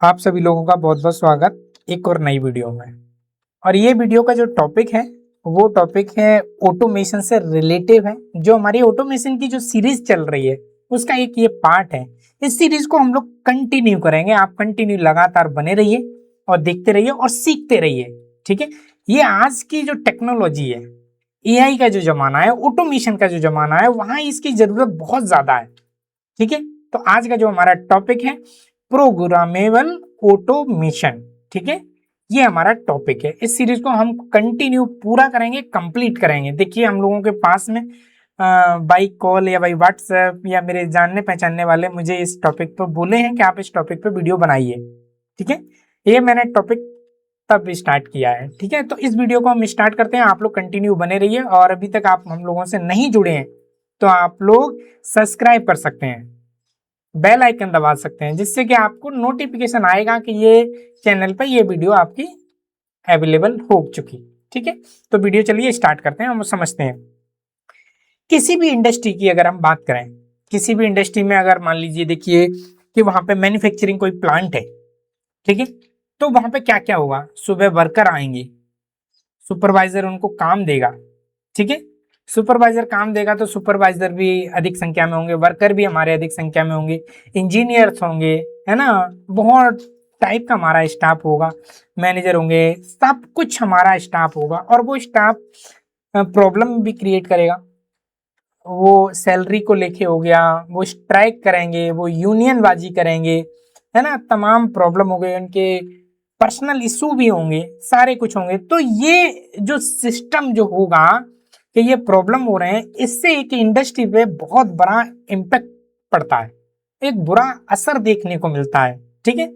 आप सभी लोगों का बहुत बहुत स्वागत एक और नई वीडियो में। और ये वीडियो का जो टॉपिक है वो टॉपिक है ऑटोमेशन से रिलेटिव है। जो हमारी ऑटोमेशन की जो सीरीज चल रही है उसका एक ये पार्ट है। इस सीरीज को हम लोग कंटिन्यू करेंगे। आप कंटिन्यू लगातार बने रहिए और देखते रहिए और सीखते रहिए। ठीक है, ये आज की जो टेक्नोलॉजी है, एआई का जो जमाना है, ऑटोमेशन का जो जमाना है, वहां इसकी जरूरत बहुत ज्यादा है। ठीक है, तो आज का जो हमारा टॉपिक है प्रोग्रामेबल ऑटोमेशन। ठीक है, ये हमारा टॉपिक है। इस सीरीज को हम कंटिन्यू पूरा करेंगे, कंप्लीट करेंगे। देखिए, हम लोगों के पास में बाई कॉल या बाई व्हाट्सएप या मेरे जानने पहचानने वाले मुझे इस टॉपिक पर बोले हैं कि आप इस टॉपिक पे वीडियो बनाइए। ठीक है, ये मैंने टॉपिक तब स्टार्ट किया है। ठीक है, तो इस वीडियो को हम स्टार्ट करते हैं। आप लोग कंटिन्यू बने रहिए और अभी तक आप हम लोगों से नहीं जुड़े हैं तो आप लोग सब्सक्राइब कर सकते हैं, बेल आइकन दबा सकते हैं, जिससे कि आपको नोटिफिकेशन आएगा कि ये चैनल पर ये वीडियो आपकी अवेलेबल हो चुकी। ठीक है, तो वीडियो चलिए स्टार्ट करते हैं, हम समझते हैं। किसी भी इंडस्ट्री की अगर हम बात करें, किसी भी इंडस्ट्री में अगर मान लीजिए देखिए कि वहां पे मैन्युफैक्चरिंग कोई प्लांट है, ठीक है, तो वहां पे क्या क्या होगा। सुबह वर्कर आएंगे, सुपरवाइजर उनको काम देगा। ठीक है, सुपरवाइजर काम देगा तो सुपरवाइजर भी अधिक संख्या में होंगे, वर्कर भी हमारे अधिक संख्या में होंगे, इंजीनियर्स होंगे, है ना, बहुत टाइप का हमारा स्टाफ होगा, मैनेजर होंगे, सब कुछ हमारा स्टाफ होगा। और वो स्टाफ प्रॉब्लम भी क्रिएट करेगा। वो सैलरी को लेके हो गया, वो स्ट्राइक करेंगे, वो यूनियन बाजी करेंगे, है ना, तमाम प्रॉब्लम हो गए, उनके पर्सनल इशू भी होंगे, सारे कुछ होंगे। तो ये जो सिस्टम जो होगा कि ये प्रॉब्लम हो रहे हैं, इससे एक इंडस्ट्री पे बहुत बड़ा इम्पैक्ट पड़ता है, एक बुरा असर देखने को मिलता है। ठीक है,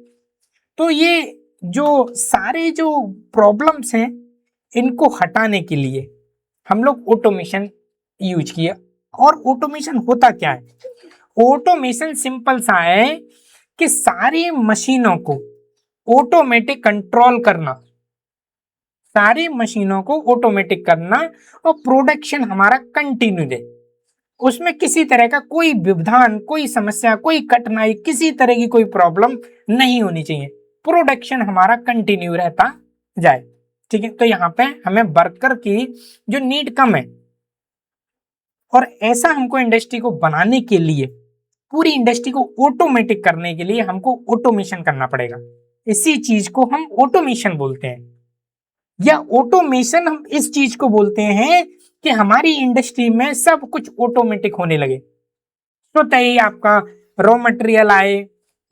तो ये जो सारे जो प्रॉब्लम्स हैं इनको हटाने के लिए हम लोग ऑटोमेशन यूज किए। और ऑटोमेशन होता क्या है? ऑटोमेशन सिंपल सा है कि सारी मशीनों को ऑटोमेटिक कंट्रोल करना, सारी मशीनों को ऑटोमेटिक करना और प्रोडक्शन हमारा कंटिन्यू दे। उसमें किसी तरह का कोई व्यवधान, कोई समस्या, कोई कठिनाई, किसी तरह की कोई प्रॉब्लम नहीं होनी चाहिए। प्रोडक्शन हमारा कंटिन्यू रहता जाए। ठीक है, तो यहाँ पे हमें वर्कर की जो नीड कम है, और ऐसा हमको इंडस्ट्री को बनाने के लिए, पूरी इंडस्ट्री को ऑटोमेटिक करने के लिए हमको ऑटोमेशन करना पड़ेगा। इसी चीज को हम ऑटोमेशन बोलते हैं, या ऑटोमेशन हम इस चीज को बोलते हैं कि हमारी इंडस्ट्री में सब कुछ ऑटोमेटिक होने लगे। तो तय आपका रॉ मटेरियल आए,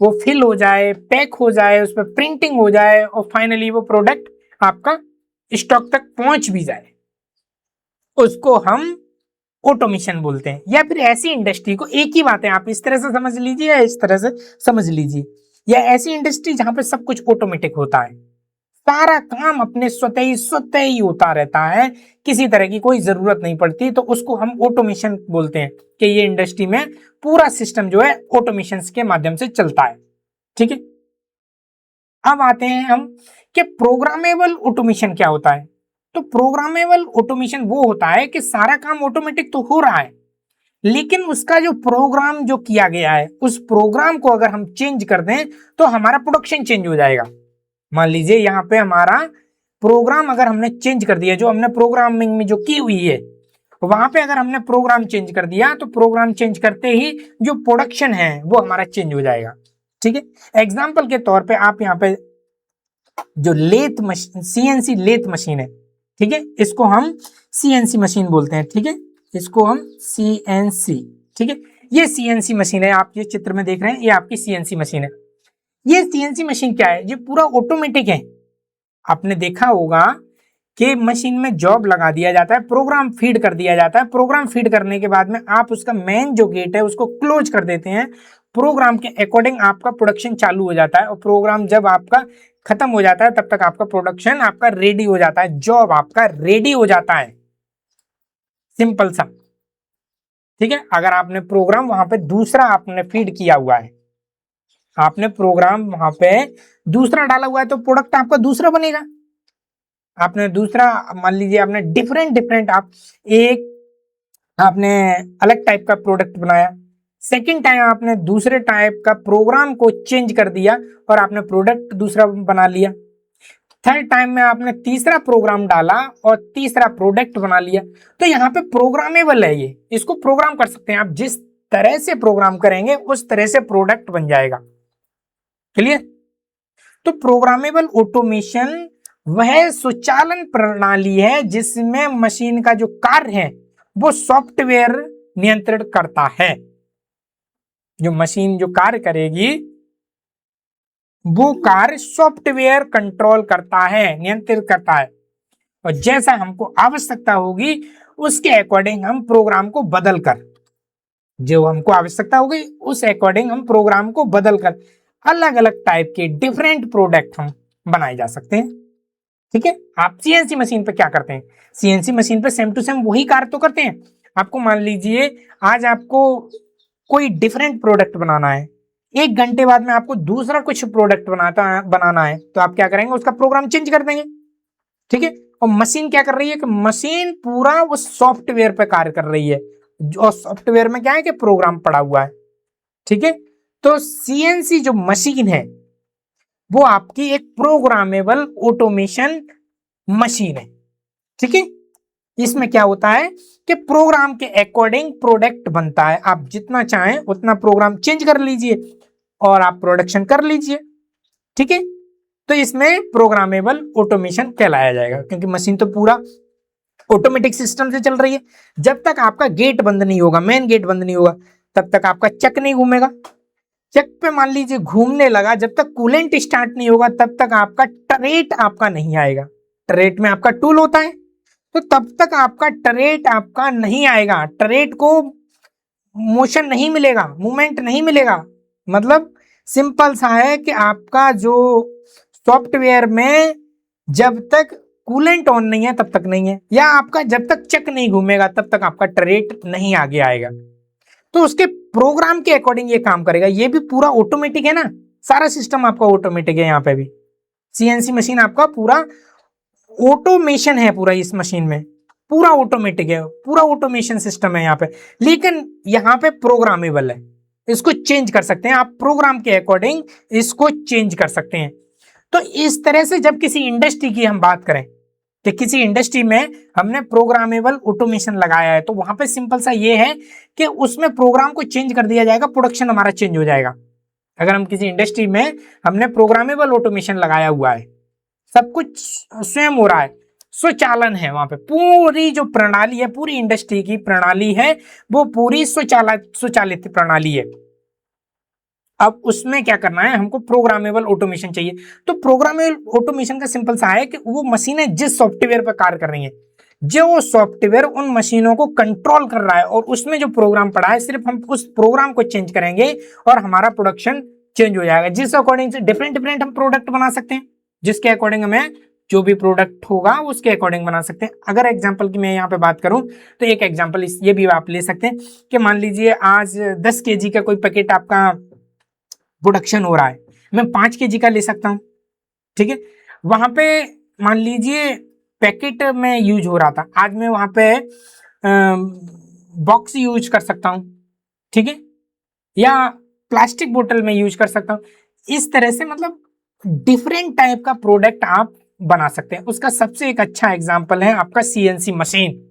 वो फिल हो जाए, पैक हो जाए, उस पर प्रिंटिंग हो जाए और फाइनली वो प्रोडक्ट आपका स्टॉक तक पहुंच भी जाए, उसको हम ऑटोमेशन बोलते हैं। या फिर ऐसी इंडस्ट्री को, एक ही बात है, आप इस तरह से समझ लीजिए या इस तरह से समझ लीजिए, या ऐसी इंडस्ट्री जहां पे सब कुछ ऑटोमेटिक होता है, सारा काम अपने स्वतः ही होता रहता है, किसी तरह की कोई जरूरत नहीं पड़ती, तो उसको हम ऑटोमेशन बोलते हैं कि ये इंडस्ट्री में पूरा सिस्टम जो है ऑटोमेशन के माध्यम से चलता है। ठीक है, अब आते हैं हम कि प्रोग्रामेबल ऑटोमेशन क्या होता है। तो प्रोग्रामेबल ऑटोमेशन वो होता है कि सारा काम ऑटोमेटिक तो हो रहा है, लेकिन उसका जो प्रोग्राम जो किया गया है, उस प्रोग्राम को अगर हम चेंज कर दें तो हमारा प्रोडक्शन चेंज हो जाएगा। मान लीजिए यहाँ पे हमारा प्रोग्राम अगर हमने चेंज कर दिया, जो हमने प्रोग्रामिंग में जो की हुई है, वहां पे अगर हमने प्रोग्राम चेंज कर दिया तो प्रोग्राम चेंज करते ही जो प्रोडक्शन है वो हमारा चेंज हो जाएगा। ठीक है, एग्जाम्पल के तौर पे आप यहाँ पे जो lathe machine, CNC lathe machine है, ठीक है, इसको हम सीएनसी मशीन बोलते हैं। ठीक है, इसको हम सीएनसी, ठीक है, ये सीएनसी मशीन है। आप ये चित्र में देख रहे हैं, ये आपकी सीएनसी मशीन है। ये सीएनसी मशीन क्या है? ये पूरा ऑटोमेटिक है। आपने देखा होगा कि मशीन में जॉब लगा दिया जाता है, प्रोग्राम फीड कर दिया जाता है, प्रोग्राम फीड करने के बाद में आप उसका मेन जो गेट है उसको क्लोज कर देते हैं, प्रोग्राम के अकॉर्डिंग आपका प्रोडक्शन चालू हो जाता है, और प्रोग्राम जब आपका खत्म हो जाता है तब तक आपका प्रोडक्शन आपका रेडी हो जाता है, जॉब आपका रेडी हो जाता है। सिंपल सा। ठीक है, अगर आपने प्रोग्राम वहां पे दूसरा आपने फीड किया हुआ है, आपने प्रोग्राम वहां पे दूसरा डाला हुआ है, तो प्रोडक्ट आपका दूसरा बनेगा। आपने दूसरा, मान लीजिए आपने डिफरेंट डिफरेंट, आप एक आपने अलग टाइप का प्रोडक्ट बनाया, सेकंड टाइम आपने दूसरे टाइप का प्रोग्राम को चेंज कर दिया और आपने प्रोडक्ट दूसरा बना लिया। थर्ड टाइम में आपने तीसरा प्रोग्राम डाला और तीसरा प्रोडक्ट बना लिया। तो यहाँ पे प्रोग्रामेबल है, ये इसको प्रोग्राम कर सकते हैं आप, जिस तरह से प्रोग्राम करेंगे उस तरह से प्रोडक्ट बन जाएगा। क्लियर? तो प्रोग्रामेबल ऑटोमेशन वह स्वचालन प्रणाली है जिसमें मशीन का जो कार्य है वो सॉफ्टवेयर नियंत्रित करता है। जो मशीन जो कार्य करेगी वो कार्य सॉफ्टवेयर कंट्रोल करता है, नियंत्रित करता है, और जैसा हमको आवश्यकता होगी उसके अकॉर्डिंग हम प्रोग्राम को बदल कर, जो हमको आवश्यकता होगी उस अकॉर्डिंग हम प्रोग्राम को बदल कर अलग अलग टाइप के डिफरेंट प्रोडक्ट हम बनाए जा सकते हैं। ठीक है? आप सीएनसी मशीन पे क्या करते हैं? सीएनसी मशीन पे सेम टू सेम वही कार्य तो करते हैं। आपको मान लीजिए आज आपको कोई डिफरेंट प्रोडक्ट बनाना है, 1 घंटे बाद में आपको दूसरा कुछ प्रोडक्ट बनाना है, तो आप क्या करेंगे? उसका प्रोग्राम चेंज कर देंगे। ठीक है? और मशीन क्या कर रही है कि मशीन पूरा उस सॉफ्टवेयर पे कार्य कर रही है, जो सॉफ्टवेयर में क्या है कि प्रोग्राम पड़ा हुआ है। ठीक है? तो सीएनसी जो मशीन है वो आपकी एक प्रोग्रामेबल ऑटोमेशन मशीन है। ठीक है? इसमें क्या होता है कि प्रोग्राम के अकॉर्डिंग प्रोडक्ट बनता है, आप जितना चाहें उतना प्रोग्राम चेंज कर लीजिए और आप प्रोडक्शन कर लीजिए। ठीक है? तो इसमें प्रोग्रामेबल ऑटोमेशन कहलाया जाएगा, क्योंकि मशीन तो पूरा ऑटोमेटिक सिस्टम से चल रही है। जब तक आपका गेट बंद नहीं होगा, मेन गेट बंद नहीं होगा, तब तक आपका चक नहीं घूमेगा। चक पे मान लीजिए घूमने लगा, जब तक कूलेंट स्टार्ट नहीं होगा तब तक आपका टरेट आपका नहीं आएगा। टरेट में आपका टूल होता है, तो तब तक आपका टरेट आपका नहीं आएगा, टरेट को मोशन नहीं मिलेगा, मूवमेंट नहीं मिलेगा। मतलब सिंपल सा है कि आपका जो सॉफ्टवेयर में जब तक कूलेंट ऑन नहीं है तब तक नहीं है, या आपका जब तक चक नहीं घूमेगा तब तक आपका टरेट नहीं आगे आएगा। तो उसके प्रोग्राम के अकॉर्डिंग ये काम करेगा। ये भी पूरा ऑटोमेटिक है ना, सारा सिस्टम आपका ऑटोमेटिक है। यहाँ पे भी सीएनसी मशीन आपका पूरा ऑटोमेशन है, पूरा इस मशीन में पूरा ऑटोमेटिक है, पूरा ऑटोमेशन सिस्टम है यहाँ पे। लेकिन यहाँ पे प्रोग्रामेबल है, इसको चेंज कर सकते हैं आप, प्रोग्राम के अकॉर्डिंग इसको चेंज कर सकते हैं। तो इस तरह से जब किसी इंडस्ट्री की हम बात करें कि किसी इंडस्ट्री में हमने प्रोग्रामेबल ऑटोमेशन लगाया है, तो वहां पे सिंपल सा ये है कि उसमें प्रोग्राम को चेंज कर दिया जाएगा, प्रोडक्शन हमारा चेंज हो जाएगा। अगर हम किसी इंडस्ट्री में हमने प्रोग्रामेबल ऑटोमेशन लगाया हुआ है, सब कुछ स्वयं हो रहा है, स्वचालन है, वहां पे पूरी जो प्रणाली है, पूरी इंडस्ट्री की प्रणाली है वो पूरी स्वचालित प्रणाली है। अब उसमें क्या करना है, हमको प्रोग्रामेबल ऑटोमेशन चाहिए। तो प्रोग्रामेबल ऑटोमेशन का सिंपल सा है कि वो मशीनें जिस सॉफ्टवेयर पर कार्य कर रही हैं, जो सॉफ्टवेयर उन मशीनों को कंट्रोल कर रहा है और उसमें जो प्रोग्राम पड़ा है, सिर्फ हम उस प्रोग्राम को चेंज करेंगे और हमारा प्रोडक्शन चेंज हो जाएगा। जिस अकॉर्डिंग से डिफरेंट डिफरेंट हम प्रोडक्ट बना सकते हैं, जिसके अकॉर्डिंग हमें जो भी प्रोडक्ट होगा उसके अकॉर्डिंग बना सकते हैं। अगर एग्जांपल की मैं यहाँ पे बात करूं तो एक एग्जांपल ये भी आप ले सकते हैं कि मान लीजिए आज 10 kg का कोई पैकेट आपका प्रोडक्शन हो रहा है, मैं 5 kg का ले सकता हूँ। ठीक है? वहां पे मान लीजिए पैकेट में यूज हो रहा था, आज मैं वहां पे बॉक्स यूज कर सकता हूँ। ठीक है? या प्लास्टिक बोतल में यूज कर सकता हूँ। इस तरह से मतलब डिफरेंट टाइप का प्रोडक्ट आप बना सकते हैं। उसका सबसे एक अच्छा एग्जांपल है आपका सीएनसी मशीन।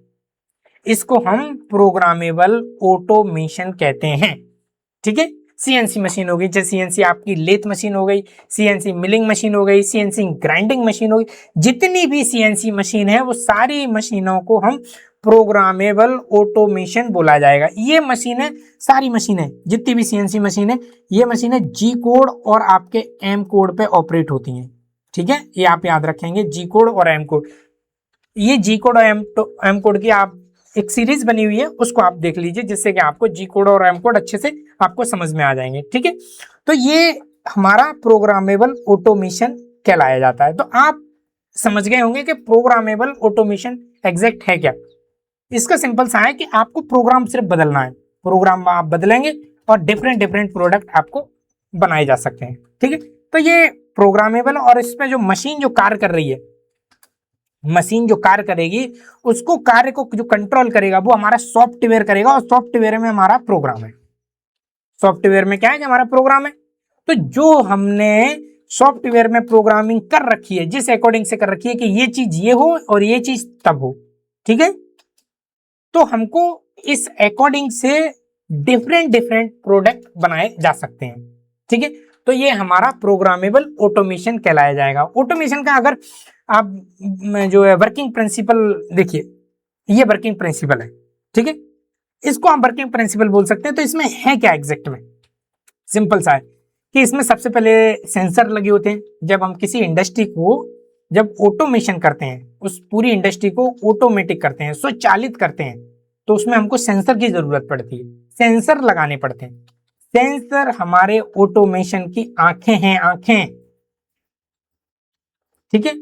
इसको हम प्रोग्रामेबल ऑटोमेशन कहते हैं। ठीक है? सीएनसी मशीन हो गई, जैसे सीएनसी आपकी लेथ मशीन हो गई, सीएनसी मिलिंग मशीन हो गई, सीएनसी ग्राइंडिंग मशीन हो गई, जितनी भी सीएनसी मशीन है वो सारी मशीनों को हम प्रोग्रामेबल ऑटोमेशन बोला जाएगा। ये मशीनें, सारी मशीनें जितनी भी सीएनसी मशीन है, ये मशीनें जी कोड और आपके एम कोड पे ऑपरेट होती हैं। ठीक है? ये आप याद रखेंगे, जी कोड और एम कोड। ये जी कोड और एम कोड की आप एक सीरीज बनी हुई है, उसको आप देख लीजिए, जिससे कि आपको जी कोड और एम कोड अच्छे से आपको समझ में आ जाएंगे। ठीक है? तो ये हमारा प्रोग्रामेबल ऑटोमेशन कहलाया जाता है। तो आप समझ गए होंगे कि प्रोग्रामेबल ऑटोमेशन एग्जैक्ट है क्या। इसका सिंपल सा है कि आपको प्रोग्राम सिर्फ बदलना है, प्रोग्राम आप बदलेंगे और डिफरेंट डिफरेंट प्रोडक्ट आपको बनाए जा सकते हैं। ठीक है? तो ये प्रोग्रामेबल, और इसमें जो मशीन जो कार्य कर रही है, मशीन जो कार्य करेगी उसको, कार्य को जो कंट्रोल करेगा वो हमारा सॉफ्टवेयर करेगा, और सॉफ्टवेयर में हमारा प्रोग्राम है। सॉफ्टवेयर में क्या है कि हमारा प्रोग्राम है। तो जो हमने सॉफ्टवेयर में प्रोग्रामिंग कर रखी है, जिस अकॉर्डिंग से कर रखी है कि ये चीज ये हो और ये चीज तब हो, ठीक है, तो हमको इस अकॉर्डिंग से डिफरेंट डिफरेंट प्रोडक्ट बनाए जा सकते हैं, ठीक है। तो ये हमारा प्रोग्रामेबल ऑटोमेशन कहलाया जाएगा। ऑटोमेशन का अगर आप जो है वर्किंग प्रिंसिपल देखिए, ये वर्किंग प्रिंसिपल है, ठीक है, इसको हम वर्किंग प्रिंसिपल बोल सकते हैं। तो इसमें है क्या एग्जैक्ट में, सिंपल सा है कि इसमें सबसे पहले सेंसर लगे होते हैं। जब हम किसी इंडस्ट्री को जब ऑटोमेशन करते हैं, उस पूरी इंडस्ट्री को ऑटोमेटिक करते हैं, स्वचालित करते हैं, तो उसमें हमको सेंसर की जरूरत पड़ती है, सेंसर लगाने पड़ते हैं। सेंसर हमारे ऑटोमेशन की आंखें हैं, आंखें, ठीक है।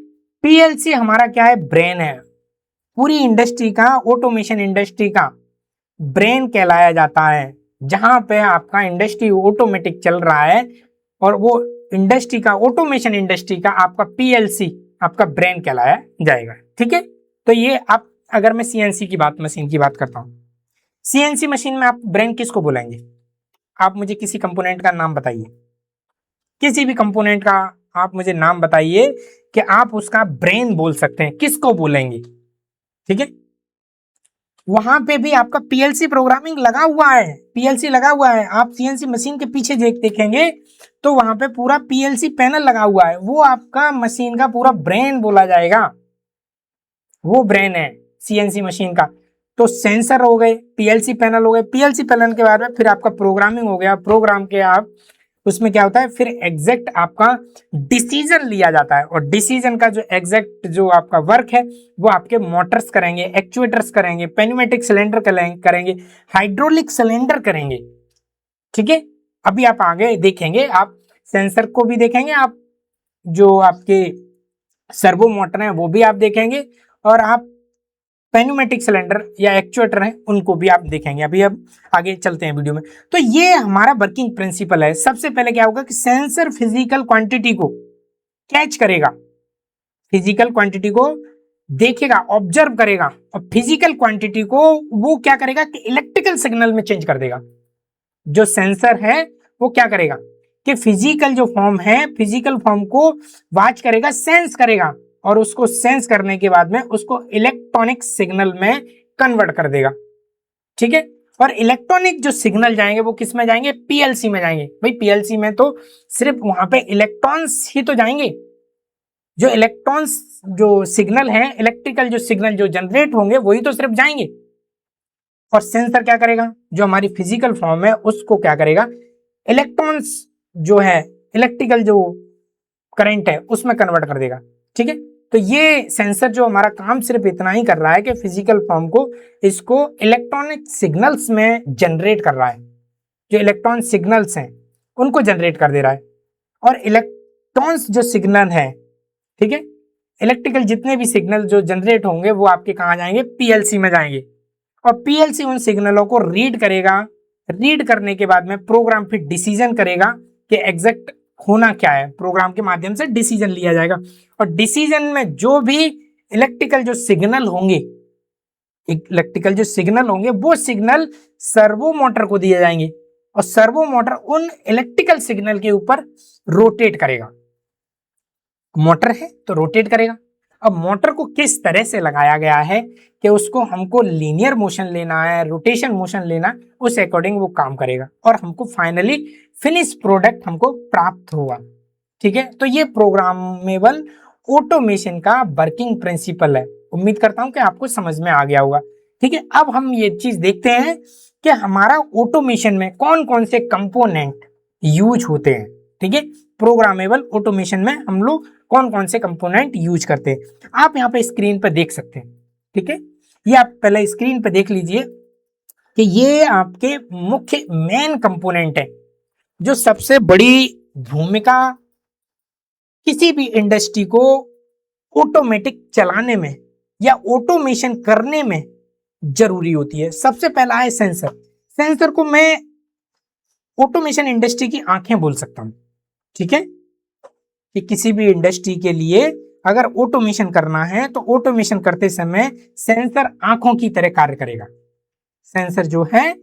पीएलसी हमारा क्या है, ब्रेन है, पूरी इंडस्ट्री का, ऑटोमेशन इंडस्ट्री का ब्रेन कहलाया जाता है। जहां पे आपका इंडस्ट्री ऑटोमेटिक चल रहा है और वो इंडस्ट्री का, ऑटोमेशन इंडस्ट्री का आपका पीएलसी आपका ब्रेन कहलाया जाएगा, ठीक है। तो ये आप, अगर मैं सीएनसी की बात, मशीन की बात करता हूं, सीएनसी मशीन में आप ब्रेन किसको बोलेंगे? आप मुझे किसी कंपोनेंट का नाम बताइए, किसी भी कंपोनेंट का आप मुझे नाम बताइए कि आप उसका ब्रेन बोल सकते हैं, किसको बोलेंगे, ठीक है। वहां पे भी आपका पीएलसी प्रोग्रामिंग लगा हुआ है, पीएलसी लगा हुआ है। आप सीएनसी मशीन के पीछे देखेंगे तो वहां पे पूरा पीएलसी पैनल लगा हुआ है, वो आपका मशीन का पूरा ब्रेन बोला जाएगा, वो ब्रेन है सीएनसी मशीन का। तो सेंसर हो गए, पीएलसी पैनल हो गए, पीएलसी पैनल के बाद में फिर आपका प्रोग्रामिंग हो गया, प्रोग्राम के आप उसमें क्या होता है, फिर एग्जैक्ट आपका डिसीजन लिया जाता है, और डिसीजन का जो एग्जैक्ट जो आपका वर्क है वो आपके मोटर्स करेंगे, एक्चुएटर्स करेंगे, पेन्यूमेटिक सिलेंडर करेंगे, हाइड्रोलिक सिलेंडर करेंगे, ठीक है। अभी आप आगे देखेंगे, आप सेंसर को भी देखेंगे, आप जो आपके सर्वो मोटर है वो भी आप देखेंगे, और आप पेन्यूमेटिक सिलेंडर या एक्चुएटर हैं उनको भी आप देखेंगे। अभी अब आगे चलते हैं वीडियो में। तो ये हमारा वर्किंग प्रिंसिपल है। सबसे पहले क्या होगा कि सेंसर फिजिकल क्वांटिटी को कैच करेगा, फिजिकल क्वांटिटी को देखेगा, ऑब्जर्व करेगा, और फिजिकल क्वांटिटी को वो क्या करेगा कि इलेक्ट्रिकल सिग्नल में चेंज कर देगा। जो सेंसर है वो क्या करेगा कि फिजिकल जो फॉर्म है, फिजिकल फॉर्म को वॉच करेगा, सेंस करेगा, और उसको सेंस करने के बाद में उसको इलेक्ट्रॉनिक सिग्नल में कन्वर्ट कर देगा, ठीक है। और इलेक्ट्रॉनिक जो सिग्नल जाएंगे वो किस में जाएंगे, पीएलसी में जाएंगे। भाई पीएलसी में तो सिर्फ वहां पे इलेक्ट्रॉन्स ही तो जाएंगे, जो इलेक्ट्रॉन्स जो सिग्नल है, इलेक्ट्रिकल जो सिग्नल जो जनरेट होंगे वही तो सिर्फ जाएंगे। और सेंसर क्या करेगा, जो हमारी फिजिकल फॉर्म है उसको क्या करेगा, इलेक्ट्रॉन्स जो है, इलेक्ट्रिकल जो करंट है उसमें कन्वर्ट कर देगा, ठीक है। तो ये सेंसर जो हमारा काम सिर्फ इतना ही कर रहा है कि फिजिकल फॉर्म को, इसको इलेक्ट्रॉनिक सिग्नल्स में जनरेट कर रहा है, जो इलेक्ट्रॉन सिग्नल्स हैं उनको जनरेट कर दे रहा है। और इलेक्ट्रॉन्स जो सिग्नल है, ठीक है, इलेक्ट्रिकल जितने भी सिग्नल जो जनरेट होंगे वो आपके कहाँ जाएंगे, पीएलसी में जाएंगे, और पीएलसी उन सिग्नलों को रीड करेगा। रीड करने के बाद में प्रोग्राम फिर डिसीजन करेगा कि एग्जैक्ट होना क्या है, प्रोग्राम के माध्यम से डिसीजन लिया जाएगा। और डिसीजन में जो भी इलेक्ट्रिकल जो सिग्नल होंगे, इलेक्ट्रिकल जो सिग्नल होंगे वो सिग्नल सर्वो मोटर को दिए जाएंगे, और सर्वो मोटर उन इलेक्ट्रिकल सिग्नल के ऊपर रोटेट करेगा। मोटर है तो रोटेट करेगा। अब मोटर को किस तरह से लगाया गया है कि उसको हमको लीनियर मोशन लेना है, रोटेशन मोशन लेना, उस अकॉर्डिंग वो काम करेगा, और हमको फाइनली फिनिश प्रोडक्ट हमको प्राप्त होगा, ठीक है। तो ये प्रोग्रामेबल ऑटोमेशन का वर्किंग प्रिंसिपल है। उम्मीद करता हूं कि आपको समझ में आ गया होगा, ठीक है। अब हम ये चीज देखते हैं कि हमारा ऑटोमेशन में कौन कौन से कंपोनेंट यूज होते हैं, ठीक है। प्रोग्रामेबल ऑटोमेशन में हम लोग कौन कौन से कंपोनेंट यूज करते हैं, आप यहाँ पे स्क्रीन पर देख सकते हैं, ठीक है। ये आप पहले स्क्रीन पे देख लीजिए कि ये आपके मुख्य मेन कंपोनेंट है, जो सबसे बड़ी भूमिका किसी भी इंडस्ट्री को ऑटोमेटिक चलाने में या ऑटोमेशन करने में जरूरी होती है। सबसे पहला है सेंसर। सेंसर को मैं ऑटोमेशन इंडस्ट्री की आंखें बोल सकता हूं, ठीक है, कि किसी भी इंडस्ट्री के लिए अगर ऑटोमेशन करना है तो ऑटोमेशन करते समय सेंसर आंखों की तरह कार्य करेगा। सेंसर जो है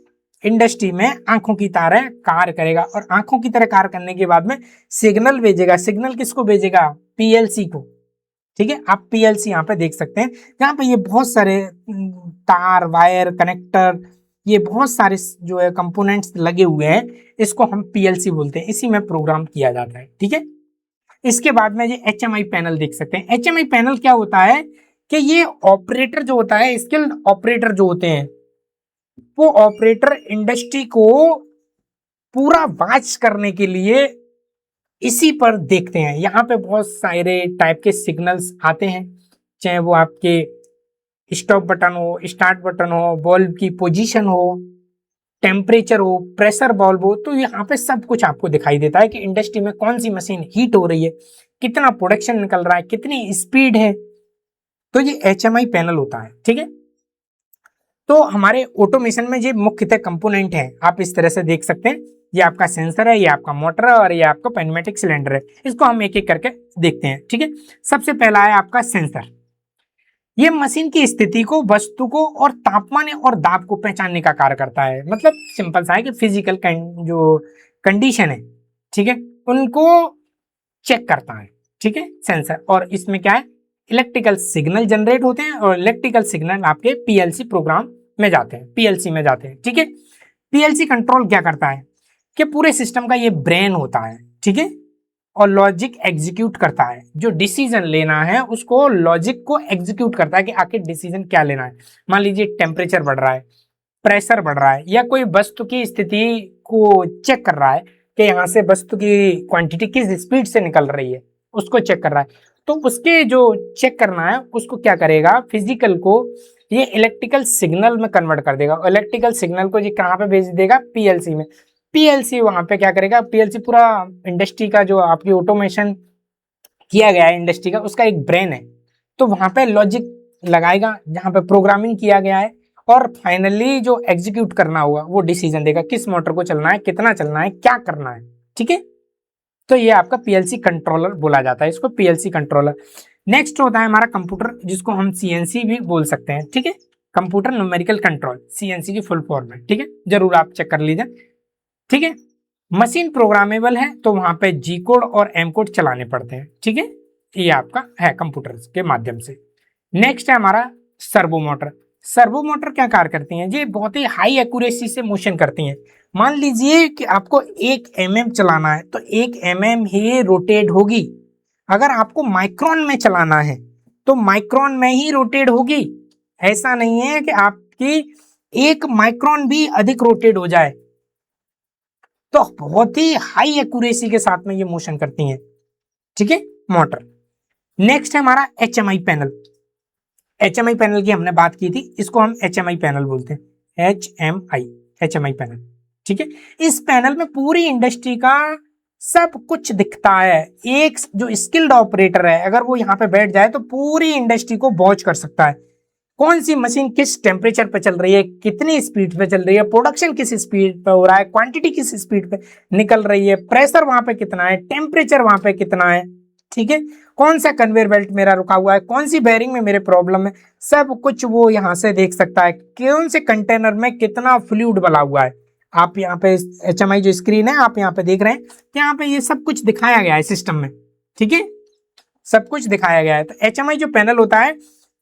इंडस्ट्री में आंखों की तरह कार्य करेगा और आंखों की तरह कार्य करने के बाद में सिग्नल भेजेगा। सिग्नल किसको भेजेगा? पीएलसी को। ठीक है, आप पीएलसी यहाँ पे देख सकते हैं, यहाँ पे ये बहुत सारे तार, वायर, कनेक्टर, ये बहुत सारे जो है कंपोनेंट्स लगे हुए हैं, इसको हम पीएलसी बोलते हैं। इसी में प्रोग्राम किया जाता है। ठीक है, इसके बाद में ये एचएमआई पैनल देख सकते हैं। एचएमआई पैनल क्या होता है कि ये ऑपरेटर जो होता है, स्किल्ड ऑपरेटर जो होते हैं, वो ऑपरेटर इंडस्ट्री को पूरा वॉच करने के लिए इसी पर देखते हैं। यहाँ पे बहुत सारे टाइप के सिग्नल्स आते हैं, चाहे वो आपके स्टॉप बटन हो, स्टार्ट बटन हो, बल्ब की पोजीशन हो, टेम्परेचर हो, प्रेशर बल्ब हो, तो यहाँ पे सब कुछ आपको दिखाई देता है कि इंडस्ट्री में कौन सी मशीन हीट हो रही है, कितना प्रोडक्शन निकल रहा है, कितनी स्पीड है। तो ये एचएमआई पैनल होता है। ठीक है, तो हमारे ऑटोमेशन में ये मुख्यतः कंपोनेंट है, आप इस तरह से देख सकते हैं। ये आपका सेंसर है, ये आपका मोटर है और ये आपका पनेमेटिक सिलेंडर है। इसको हम एक एक करके देखते हैं। ठीक है, सबसे पहला है आपका सेंसर। ये मशीन की स्थिति को, वस्तु को और तापमान और दाब को पहचानने का कार्य करता है। मतलब सिंपल सा है कि फिजिकल जो कंडीशन है, ठीक है, उनको चेक करता है। ठीक है, सेंसर। और इसमें क्या है, इलेक्ट्रिकल सिग्नल जनरेट होते हैं और इलेक्ट्रिकल सिग्नल आपके पीएलसी प्रोग्राम में जाते हैं, पीएलसी में जाते हैं। ठीक है, पीएलसी कंट्रोल क्या करता है कि पूरे सिस्टम का ये ब्रेन होता है। ठीक है, और लॉजिक एग्जीक्यूट करता है। जो डिसीजन लेना है उसको लॉजिक को एग्जीक्यूट करता है कि आखिर डिसीजन क्या लेना है। मान लीजिए टेम्परेचर बढ़ रहा है, प्रेशर बढ़ रहा है, या कोई वस्तु की स्थिति को चेक कर रहा है कि यहाँ से वस्तु की क्वांटिटी किस स्पीड से निकल रही है, उसको चेक कर रहा है। तो उसके जो चेक करना है उसको क्या करेगा, फिजिकल को ये इलेक्ट्रिकल सिग्नल में कन्वर्ट कर देगा। इलेक्ट्रिकल सिग्नल को ये कहाँ पे भेज देगा, पीएलसी में। पीएलसी वहां पे क्या करेगा, पीएलसी पूरा इंडस्ट्री का जो आपकी ऑटोमेशन किया गया है इंडस्ट्री का, उसका एक ब्रेन है। तो वहां पे लॉजिक लगाएगा जहां पे प्रोग्रामिंग किया गया है, और फाइनली जो एग्जीक्यूट करना होगा वो डिसीजन देगा किस मोटर को चलना है, कितना चलना है, क्या करना है। ठीक है, तो ये आपका पीएलसी कंट्रोलर बोला जाता है, इसको पीएलसी कंट्रोलर। नेक्स्ट होता है हमारा कंप्यूटर, जिसको हम सीएनसी भी बोल सकते हैं। ठीक है, कंप्यूटर न्यूमेरिकल कंट्रोल, सीएनसी की फुल फॉर्म है। ठीक है, जरूर आप चेक कर लीजिए। ठीक है, मशीन प्रोग्रामेबल है तो वहां पे जी कोड और एम कोड चलाने पड़ते हैं। ठीक है, ये आपका है कंप्यूटर के माध्यम से। नेक्स्ट है हमारा सर्वो मोटर। सर्वो मोटर क्या कार्य करती हैं, ये बहुत ही हाई एक्यूरेसी से मोशन करती हैं। मान लीजिए कि आपको 1 mm चलाना है तो 1 mm ही रोटेट होगी। अगर आपको माइक्रोन में चलाना है तो माइक्रोन में ही रोटेट होगी। ऐसा नहीं है कि आपकी 1 माइक्रोन भी अधिक रोटेट हो जाए। तो बहुत ही हाई एक्यूरेसी के साथ में ये मोशन करती हैं। ठीक है, मोटर। नेक्स्ट है हमारा एचएमआई पैनल। एचएमआई पैनल की हमने बात की थी, इसको हम एचएमआई पैनल बोलते हैं, एचएमआई पैनल। ठीक है, इस पैनल में पूरी इंडस्ट्री का सब कुछ दिखता है। एक जो स्किल्ड ऑपरेटर है, अगर वो यहाँ पे बैठ जाए तो पूरी इंडस्ट्री को वॉच कर सकता है। कौन सी मशीन किस टेम्परेचर पे चल रही है, कितनी स्पीड पे चल रही है, प्रोडक्शन किस स्पीड पे हो रहा है, क्वांटिटी किस स्पीड पे निकल रही है, प्रेशर वहां पे कितना है, टेम्परेचर वहां पे कितना है। ठीक है, कौन सा कन्वेयर बेल्ट मेरा रुका हुआ है, कौन सी बेयरिंग में मेरे प्रॉब्लम है, सब कुछ वो यहाँ से देख सकता है। कौन से कंटेनर में कितना फ्लूइड बना हुआ है। आप यहाँ पे एचएमआई जो स्क्रीन है आप यहाँ पे देख रहे हैं, यहाँ पे ये सब कुछ दिखाया गया है सिस्टम में। ठीक है, सब कुछ दिखाया गया है। तो एचएमआई जो पैनल होता है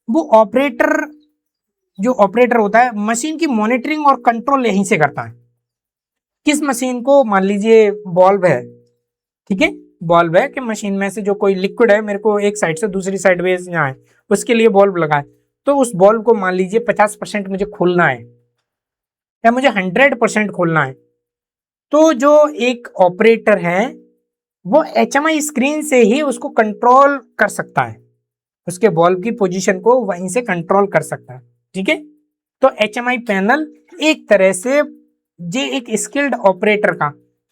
वो ऑपरेटर होता है, मशीन की मॉनिटरिंग और कंट्रोल यहीं से करता है। किस मशीन को, मान लीजिए बॉल्ब है, ठीक है, बॉल्ब है कि मशीन में से जो कोई लिक्विड है मेरे को एक साइड से दूसरी साइड में यहाँ है, उसके लिए बॉल्ब लगा है। तो उस बॉल्ब को मान लीजिए 50% मुझे खोलना है या मुझे 100% खोलना है, तो जो एक ऑपरेटर है वो एचएमआई स्क्रीन से ही उसको कंट्रोल कर सकता है, उसके बॉल्ब की पोजीशन को वहीं से कंट्रोल कर सकता है। ठीक है, तो एचएमआई पैनल एक तरह से जे एक स्किल्ड ऑपरेटर का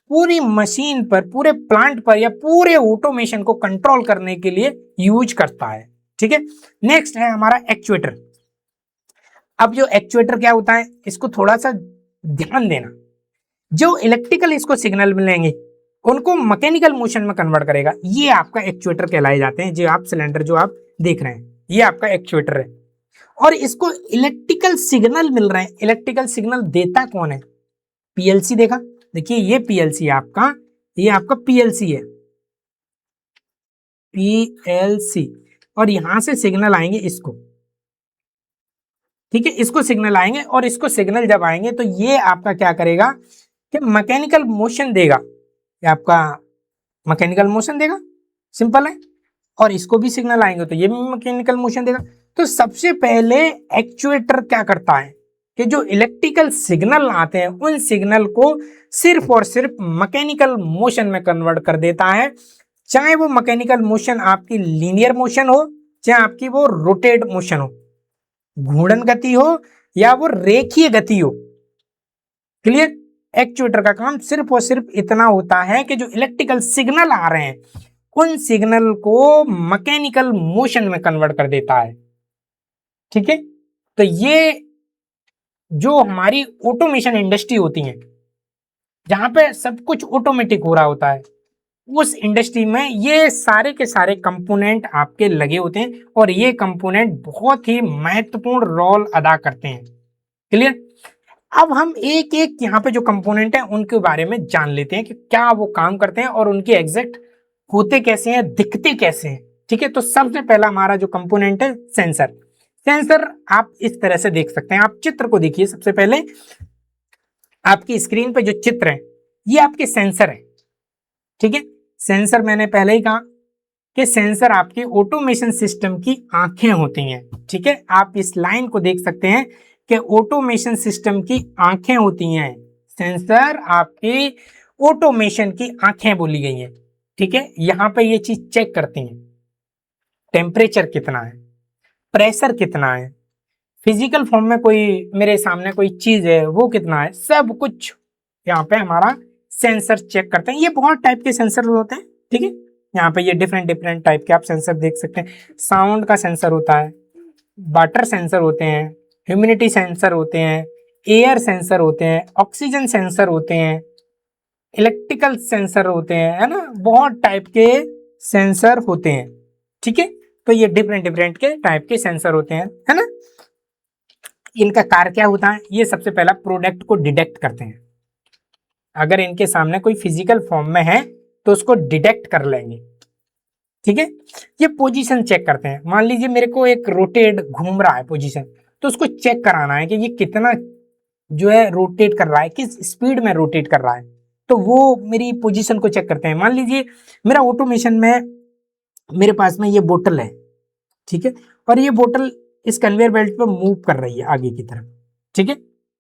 पूरी मशीन पर, पूरे प्लांट पर या पूरे ऑटोमेशन को कंट्रोल करने के लिए यूज करता है। ठीक है, नेक्स्ट है हमारा एक्चुएटर। अब जो एक्चुएटर क्या होता है, इसको थोड़ा सा ध्यान देना। जो इलेक्ट्रिकल इसको सिग्नल मिलेंगे उनको मैकेनिकल मोशन में कन्वर्ट करेगा, ये आपका एक्चुएटर कहलाए जाते हैं। जो आप सिलेंडर जो आप देख रहे हैं ये आपका एक्चुएटर है, और इसको इलेक्ट्रिकल सिग्नल मिल रहे हैं। इलेक्ट्रिकल सिग्नल देता कौन है, पीएलसी देखा, देखिए ये पीएलसी आपका, ये आपका पीएलसी है, पीएलसी, और यहां से सिग्नल आएंगे इसको, ठीक है, इसको सिग्नल आएंगे, और इसको सिग्नल जब आएंगे तो ये आपका क्या करेगा कि मैकेनिकल मोशन देगा, ये आपका मैकेनिकल मोशन देगा, सिंपल है, और इसको भी सिग्नल आएंगे तो ये भी मैकेनिकल मोशन देगा। तो सबसे पहले एक्चुएटर क्या करता है कि जो इलेक्ट्रिकल सिग्नल आते हैं उन सिग्नल को सिर्फ और सिर्फ मैकेनिकल मोशन में कन्वर्ट कर देता है, चाहे वो मैकेनिकल मोशन आपकी लीनियर मोशन हो, चाहे आपकी वो रोटेट मोशन हो, घूर्णन गति हो या वो रेखीय गति हो। क्लियर? एक्चुएटर का काम सिर्फ और सिर्फ इतना होता है कि जो इलेक्ट्रिकल सिग्नल आ रहे हैं उन सिग्नल को मैकेनिकल मोशन में कन्वर्ट कर देता है, ठीक है। तो ये जो हमारी ऑटोमेशन इंडस्ट्री होती है जहां पे सब कुछ ऑटोमेटिक हो रहा होता है, उस इंडस्ट्री में ये सारे के सारे कंपोनेंट आपके लगे होते हैं और ये कंपोनेंट बहुत ही महत्वपूर्ण रोल अदा करते हैं। क्लियर? अब हम एक एक यहाँ पे जो कंपोनेंट है उनके बारे में जान लेते हैं कि क्या वो काम करते हैं और उनके एग्जैक्ट होते कैसे हैं, दिखते कैसे हैं, ठीक है। तो सबसे पहला हमारा जो कंपोनेंट है सेंसर। सेंसर आप इस तरह से देख सकते हैं, आप चित्र को देखिए, सबसे पहले आपकी स्क्रीन पे जो चित्र है ये आपके सेंसर है, ठीक है। सेंसर मैंने पहले ही कहा कि सेंसर आपके ऑटोमेशन सिस्टम की आंखें होती हैं, ठीक है। आप इस लाइन को देख सकते हैं कि ऑटोमेशन सिस्टम की आंखें होती हैं, सेंसर आपकी ऑटोमेशन की आंखें बोली गई हैं, ठीक है। यहां पे ये चीज चेक करती हैं, टेम्परेचर कितना है, प्रेशर कितना है, फिजिकल फॉर्म में कोई मेरे सामने कोई चीज है वो कितना है, सब कुछ यहाँ पे हमारा सेंसर चेक करते हैं। ये बहुत टाइप के सेंसर होते हैं, ठीक है। यहाँ पे ये डिफरेंट डिफरेंट टाइप के आप सेंसर देख सकते हैं। साउंड का सेंसर होता है, वाटर सेंसर होते हैं, ह्यूमिडिटी सेंसर होते हैं, एयर सेंसर होते हैं, ऑक्सीजन सेंसर होते हैं, इलेक्ट्रिकल सेंसर होते हैं, है ना, बहुत टाइप के सेंसर होते हैं, ठीक है। तो ये डिफरेंट डिफरेंट के टाइप के सेंसर होते हैं, है ना। इनका कार्य क्या होता है? ये सबसे पहला प्रोडक्ट को डिटेक्ट करते हैं, अगर इनके सामने कोई फिजिकल फॉर्म में है तो उसको डिटेक्ट कर लेंगे, ठीक है। ये पोजीशन चेक करते हैं, मान लीजिए मेरे को एक रोटेट घूम रहा है पोजीशन, तो उसको चेक कराना है कि ये कितना जो है रोटेट कर रहा है, किस स्पीड में रोटेट कर रहा है, तो वो मेरी पोजीशन को चेक करते हैं। मान लीजिए मेरा ऑटोमेशन में मेरे पास में ये बोतल है, ठीक है, और ये बोतल इस कन्वेयर बेल्ट पे मूव कर रही है आगे की तरफ, ठीक है।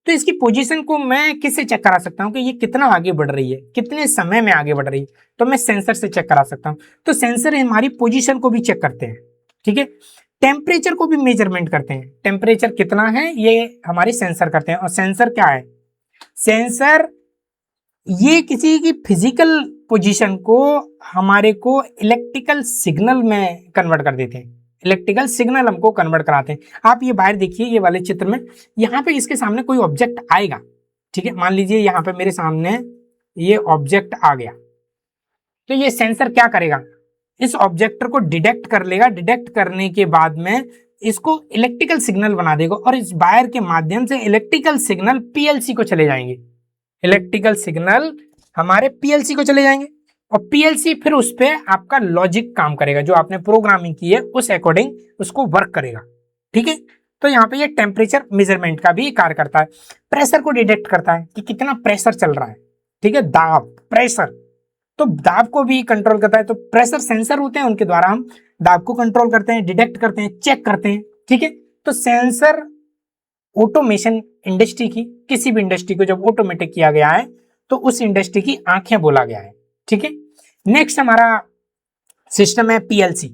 तो इसकी पोजीशन को मैं किससे चेक करा सकता हूँ कि ये कितना आगे बढ़ रही है, कितने समय में आगे बढ़ रही है, तो मैं सेंसर से चेक करा सकता हूँ। तो सेंसर हमारी पोजीशन को भी चेक करते हैं, ठीक है। टेम्परेचर को भी मेजरमेंट करते हैं, टेम्परेचर कितना है ये हमारे सेंसर करते हैं। और सेंसर क्या है? सेंसर ये किसी की फिजिकल पोजीशन को हमारे को इलेक्ट्रिकल सिग्नल में कन्वर्ट कर देते हैं, इलेक्ट्रिकल सिग्नल हमको कन्वर्ट कराते हैं। आप ये बाहर देखिए, ये वाले चित्र में यहाँ पे इसके सामने कोई ऑब्जेक्ट आएगा, ठीक है, मान लीजिए यहाँ पे मेरे सामने ये ऑब्जेक्ट आ गया, तो ये सेंसर क्या करेगा? इस ऑब्जेक्ट को डिटेक्ट कर लेगा, डिटेक्ट करने के बाद में इसको इलेक्ट्रिकल सिग्नल बना देगा और इस वायर के माध्यम से इलेक्ट्रिकल सिग्नल पीएलसी को चले जाएंगे, इलेक्ट्रिकल सिग्नल हमारे पीएलसी को चले जाएंगे और पीएलसी फिर उस पर आपका लॉजिक काम करेगा, जो आपने प्रोग्रामिंग की है उस अकॉर्डिंग उसको वर्क करेगा, ठीक है। तो यहाँ पे ये टेम्परेचर मेजरमेंट का भी कार्य करता है। प्रेशर को डिटेक्ट करता है कि कितना प्रेशर चल रहा है, ठीक है, दाब, प्रेशर, तो दाब को भी कंट्रोल करता है। तो प्रेशर सेंसर होते हैं, उनके द्वारा हम दाब को कंट्रोल करते हैं, डिटेक्ट करते हैं, चेक करते हैं, ठीक है। तो सेंसर ऑटोमेशन इंडस्ट्री की, किसी भी इंडस्ट्री को जब ऑटोमेटिक किया गया है तो उस इंडस्ट्री की आंखें बोला गया है, ठीक है। नेक्स्ट हमारा सिस्टम है पीएलसी।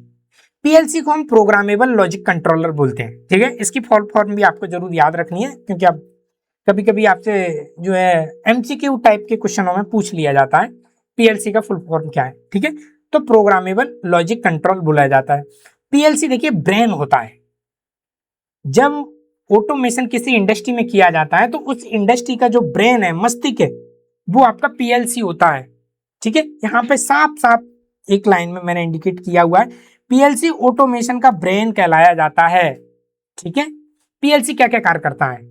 पीएलसी को हम प्रोग्रामेबल लॉजिक कंट्रोलर बोलते हैं, ठीक है। इसकी फुल फॉर्म भी आपको जरूर याद रखनी है, क्योंकि अब कभी कभी आपसे जो है एमसीक्यू टाइप के क्वेश्चनों में पूछ लिया जाता है पीएलसी का फुल फॉर्म क्या है, ठीक है। तो प्रोग्रामेबल लॉजिक कंट्रोल बोला जाता है। पीएलसी देखिए ब्रेन होता है, जब ऑटोमेशन किसी इंडस्ट्री में किया जाता है तो उस इंडस्ट्री का जो ब्रेन है, मस्तिष्क है, वो आपका पीएलसी होता है, ठीक है। यहाँ पे साफ साफ एक लाइन में मैंने इंडिकेट किया हुआ है, पीएलसी ऑटोमेशन का ब्रेन कहलाया जाता है, ठीक है। पीएलसी क्या क्या कार्य करता है,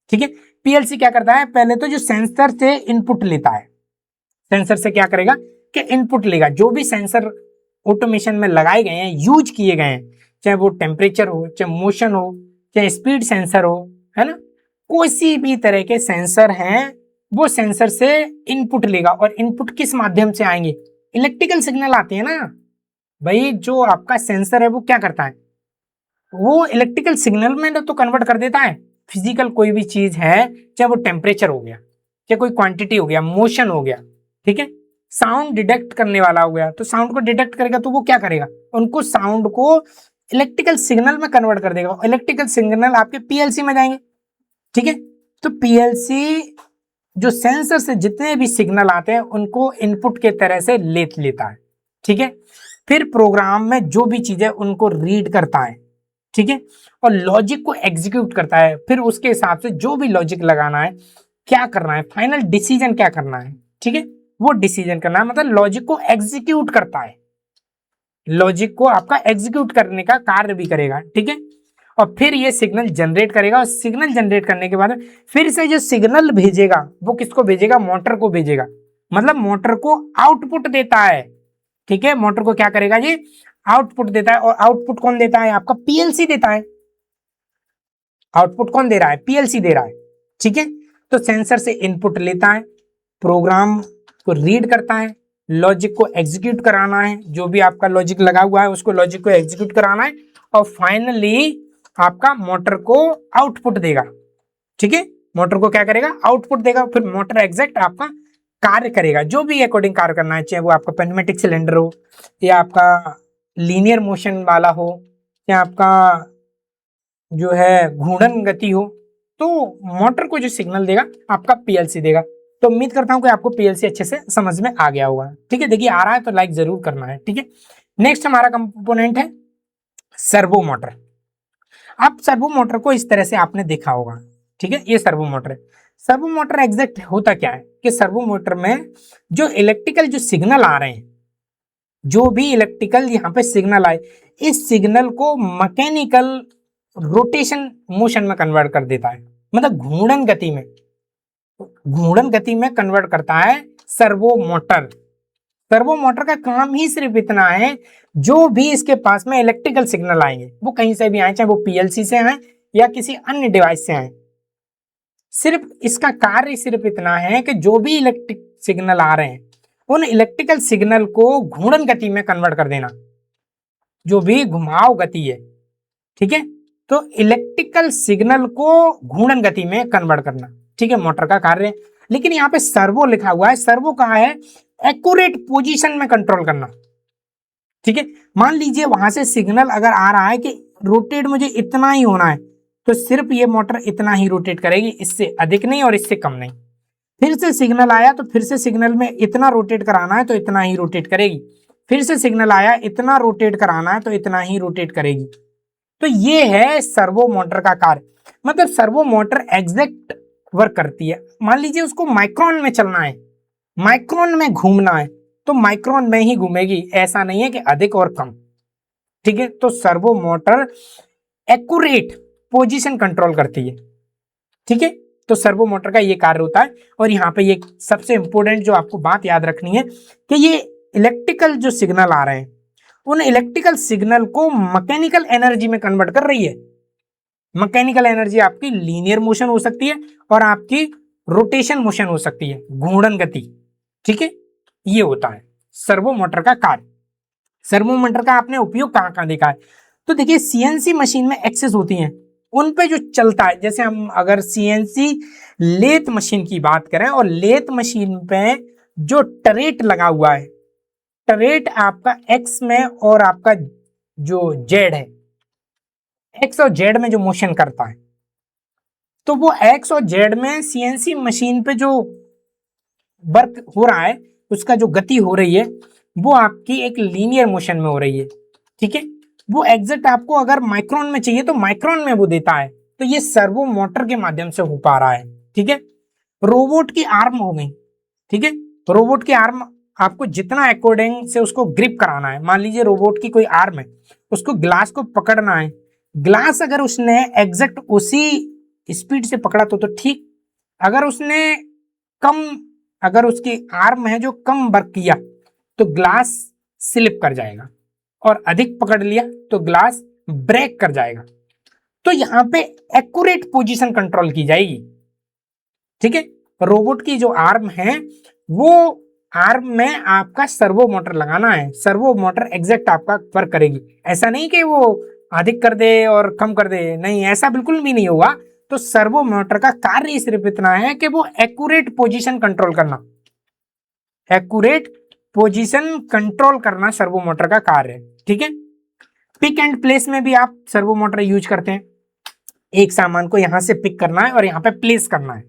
ठीक है। पीएलसी क्या करता है, पहले तो जो सेंसर से इनपुट लेता है, सेंसर से क्या करेगा कि इनपुट लेगा, जो भी सेंसर ऑटोमेशन में लगाए गए हैं, यूज किए गए हैं, चाहे वो टेम्परेचर हो, चाहे मोशन हो, चाहे स्पीड सेंसर हो, है ना, कोई भी तरह के सेंसर हैं, वो सेंसर से इनपुट लेगा। और इनपुट किस माध्यम से आएंगे, इलेक्ट्रिकल सिग्नल आते हैं ना भाई। जो आपका सेंसर है वो क्या करता है, वो इलेक्ट्रिकल सिग्नल में तो कन्वर्ट कर देता है। फिजिकल कोई भी चीज है, चाहे वो टेम्परेचर हो गया, चाहे कोई क्वांटिटी हो गया, मोशन हो गया, ठीक है, साउंड डिटेक्ट करने वाला हो गया, तो साउंड को डिटेक्ट करेगा तो वो क्या करेगा, उनको साउंड को इलेक्ट्रिकल सिग्नल में कन्वर्ट कर देगा। इलेक्ट्रिकल सिग्नल आपके पीएलसी में जाएंगे, ठीक है। तो पीएलसी जो सेंसर से जितने भी सिग्नल आते हैं उनको इनपुट के तरह से लेता है, ठीक है। फिर प्रोग्राम में जो भी चीजें उनको रीड करता है, ठीक है, और लॉजिक को एग्जीक्यूट करता है। फिर उसके हिसाब से जो भी लॉजिक लगाना है, क्या करना है, फाइनल डिसीजन क्या करना है, ठीक है, वो डिसीजन करना है, मतलब लॉजिक को एग्जीक्यूट करता है, लॉजिक को आपका एग्जीक्यूट करने का कार्य भी करेगा, ठीक है। और फिर ये सिग्नल जनरेट करेगा, और सिग्नल जनरेट करने के बाद फिर से जो सिग्नल भेजेगा वो किसको भेजेगा, मोटर को भेजेगा, मतलब मोटर को आउटपुट देता है, ठीक है। मोटर को क्या करेगा जी, आउटपुट देता है। और आउटपुट कौन देता है, आपका पीएलसी देता है। आउटपुट कौन दे रहा है, पीएलसी दे रहा है, ठीक है। तो सेंसर से इनपुट लेता है, प्रोग्राम को रीड करता है, लॉजिक को एग्जीक्यूट कराना है, जो भी आपका लॉजिक लगा हुआ है उसको लॉजिक को एग्जीक्यूट कराना है, और फाइनली आपका मोटर को आउटपुट देगा, ठीक है। मोटर को क्या करेगा, आउटपुट देगा। फिर मोटर एग्जैक्ट आपका कार्य करेगा, जो भी अकॉर्डिंग कार्य करना है, चाहे वो आपका पेनमेटिक सिलेंडर हो, या आपका लीनियर मोशन वाला हो, या आपका जो है घूर्णन गति हो, तो मोटर को जो सिग्नल देगा आपका पीएलसी देगा। तो उम्मीद करता हूं कि आपको पीएलसी अच्छे से समझ में आ गया होगा, ठीक है। देखिए आ रहा है तो लाइक जरूर करना है, ठीक है। नेक्स्ट हमारा कंपोनेंट है सर्वो मोटर। अब सर्वो मोटर को इस तरह से आपने देखा होगा, ठीक है, ये सर्वो मोटर है। सर्वो मोटर एग्जैक्ट होता क्या है कि सर्वो मोटर में जो इलेक्ट्रिकल जो सिग्नल आ रहे हैं, जो भी इलेक्ट्रिकल यहाँ पे सिग्नल आए, इस सिग्नल को मैकेनिकल रोटेशन मोशन में कन्वर्ट कर देता है, मतलब घूर्णन गति में, घूर्णन गति में कन्वर्ट करता है सर्वो मोटर। सर्वो मोटर का काम ही सिर्फ इतना है, जो भी इसके पास में इलेक्ट्रिकल सिग्नल आएंगे, वो कहीं से भी आए, चाहे वो पीएलसी से आए या किसी अन्य डिवाइस से आए, सिर्फ इसका कार्य सिर्फ इतना है कि जो भी इलेक्ट्रिक सिग्नल आ रहे हैं उन इलेक्ट्रिकल सिग्नल को घूर्णन गति में कन्वर्ट कर देना, जो भी घुमाव गति है, ठीक है, तो इलेक्ट्रिकल सिग्नल को घूर्णन गति में कन्वर्ट करना, ठीक है, मोटर का कार्य। लेकिन यहाँ पे सर्वो लिखा हुआ है, सर्वो कहा है एक्यूरेट पोजीशन में कंट्रोल करना, ठीक है। मान लीजिए वहां से सिग्नल अगर आ रहा है कि रोटेट मुझे इतना ही होना है, तो सिर्फ ये मोटर इतना ही रोटेट करेगी, इससे अधिक नहीं और इससे कम नहीं। फिर से सिग्नल आया तो फिर से सिग्नल में इतना रोटेट कराना है तो इतना ही रोटेट करेगी, फिर से सिग्नल आया इतना रोटेट कराना है तो इतना ही रोटेट करेगी। तो ये है सर्वो मोटर का कार्य, मतलब सर्वो मोटर एग्जैक्ट वर्क करती है। मान लीजिए उसको माइक्रोन में चलना है, माइक्रोन में घूमना है, तो माइक्रोन में ही घूमेगी, ऐसा नहीं है कि अधिक और कम, ठीक है। तो servo motor accurate position control करती है, ठीक है। तो सर्वो मोटर का ये कार्य होता है। और यहाँ पे ये सबसे इंपॉर्टेंट जो आपको बात याद रखनी है कि ये इलेक्ट्रिकल जो सिग्नल आ रहे हैं, उन इलेक्ट्रिकल सिग्नल को मैकेनिकल एनर्जी में कन्वर्ट कर रही है। मैकेनिकल एनर्जी आपकी लीनियर मोशन हो सकती है और आपकी रोटेशन मोशन हो सकती है, घूर्णन गति, ठीक है। ये होता है सर्वो मोटर का कार्य। सर्वो मोटर का आपने उपयोग कहाँ कहाँ देखा है, तो देखिए सीएनसी मशीन में एक्सेस होती हैं, उन पे जो चलता है, जैसे हम अगर सीएनसी लेथ मशीन की बात करें और लेथ मशीन पे जो टरेट लगा हुआ है, टरेट आपका एक्स में और आपका जो जेड है, एक्स और जेड में जो मोशन करता है, तो वो एक्स और जेड में सीएनसी मशीन पे जो वर्क हो रहा है, उसका जो गति हो रही है, वो आपकी एक लीनियर मोशन में हो रही है, ठीक है। वो एग्जैक्ट आपको अगर माइक्रोन में चाहिए तो माइक्रोन में वो देता है, तो ये सर्वो मोटर के माध्यम से हो पा रहा है, ठीक है। रोबोट की आर्म हो गई, ठीक है, रोबोट की आर्म आपको जितना अकॉर्डिंग से उसको ग्रिप कराना है, मान लीजिए रोबोट की कोई आर्म है, उसको ग्लास को पकड़ना है, ग्लास अगर उसने एग्जैक्ट उसी स्पीड से पकड़ा तो ठीक, अगर उसने कम, अगर उसकी आर्म है जो कम वर्क किया तो ग्लास स्लिप कर जाएगा, और अधिक पकड़ लिया तो ग्लास ब्रेक कर जाएगा। तो यहां पे एक्यूरेट पोजीशन कंट्रोल की जाएगी। ठीक है, रोबोट की जो आर्म है वो आर्म में आपका सर्वो मोटर लगाना है, सर्वो मोटर एग्जैक्ट आपका वर्क करेगी। ऐसा नहीं कि वो अधिक कर दे और कम कर दे, नहीं, ऐसा बिल्कुल भी नहीं होगा। तो सर्वो मोटर का कार्य सिर्फ इतना है कि वो एक्यूरेट पोजीशन कंट्रोल करना, एक्यूरेट पोजीशन कंट्रोल करना सर्वो मोटर का कार्य है। ठीक है, पिक एंड प्लेस में भी आप सर्वो मोटर यूज करते हैं। एक सामान को यहां से पिक करना है और यहां पे प्लेस करना है,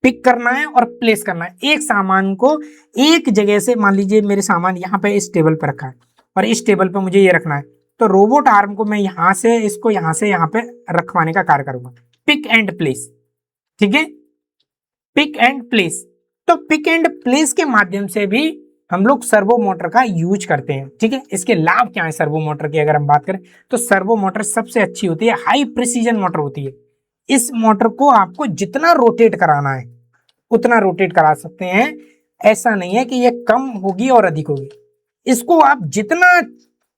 पिक करना है और प्लेस करना है। एक सामान को एक जगह से, मान लीजिए मेरे सामान यहाँ पे इस टेबल पर रखा है और इस टेबल पे मुझे ये रखना है, तो रोबोट आर्म को मैं यहां से इसको यहां से यहां पे रखवाने का कार्य करूंगा, पिक एंड प्लेस। ठीक है, पिक एंड प्लेस। तो पिक एंड प्लेस के माध्यम से भी हम लोग सर्वो मोटर का यूज करते हैं। ठीक है, इसके लाभ क्या है सर्वो मोटर की अगर हम बात करें तो सर्वो मोटर सबसे अच्छी होती है, हाई प्रिसीजन मोटर होती है। इस मोटर को आपको जितना रोटेट कराना है उतना रोटेट करा सकते हैं, ऐसा नहीं है कि ये कम होगी और अधिक होगी। इसको आप जितना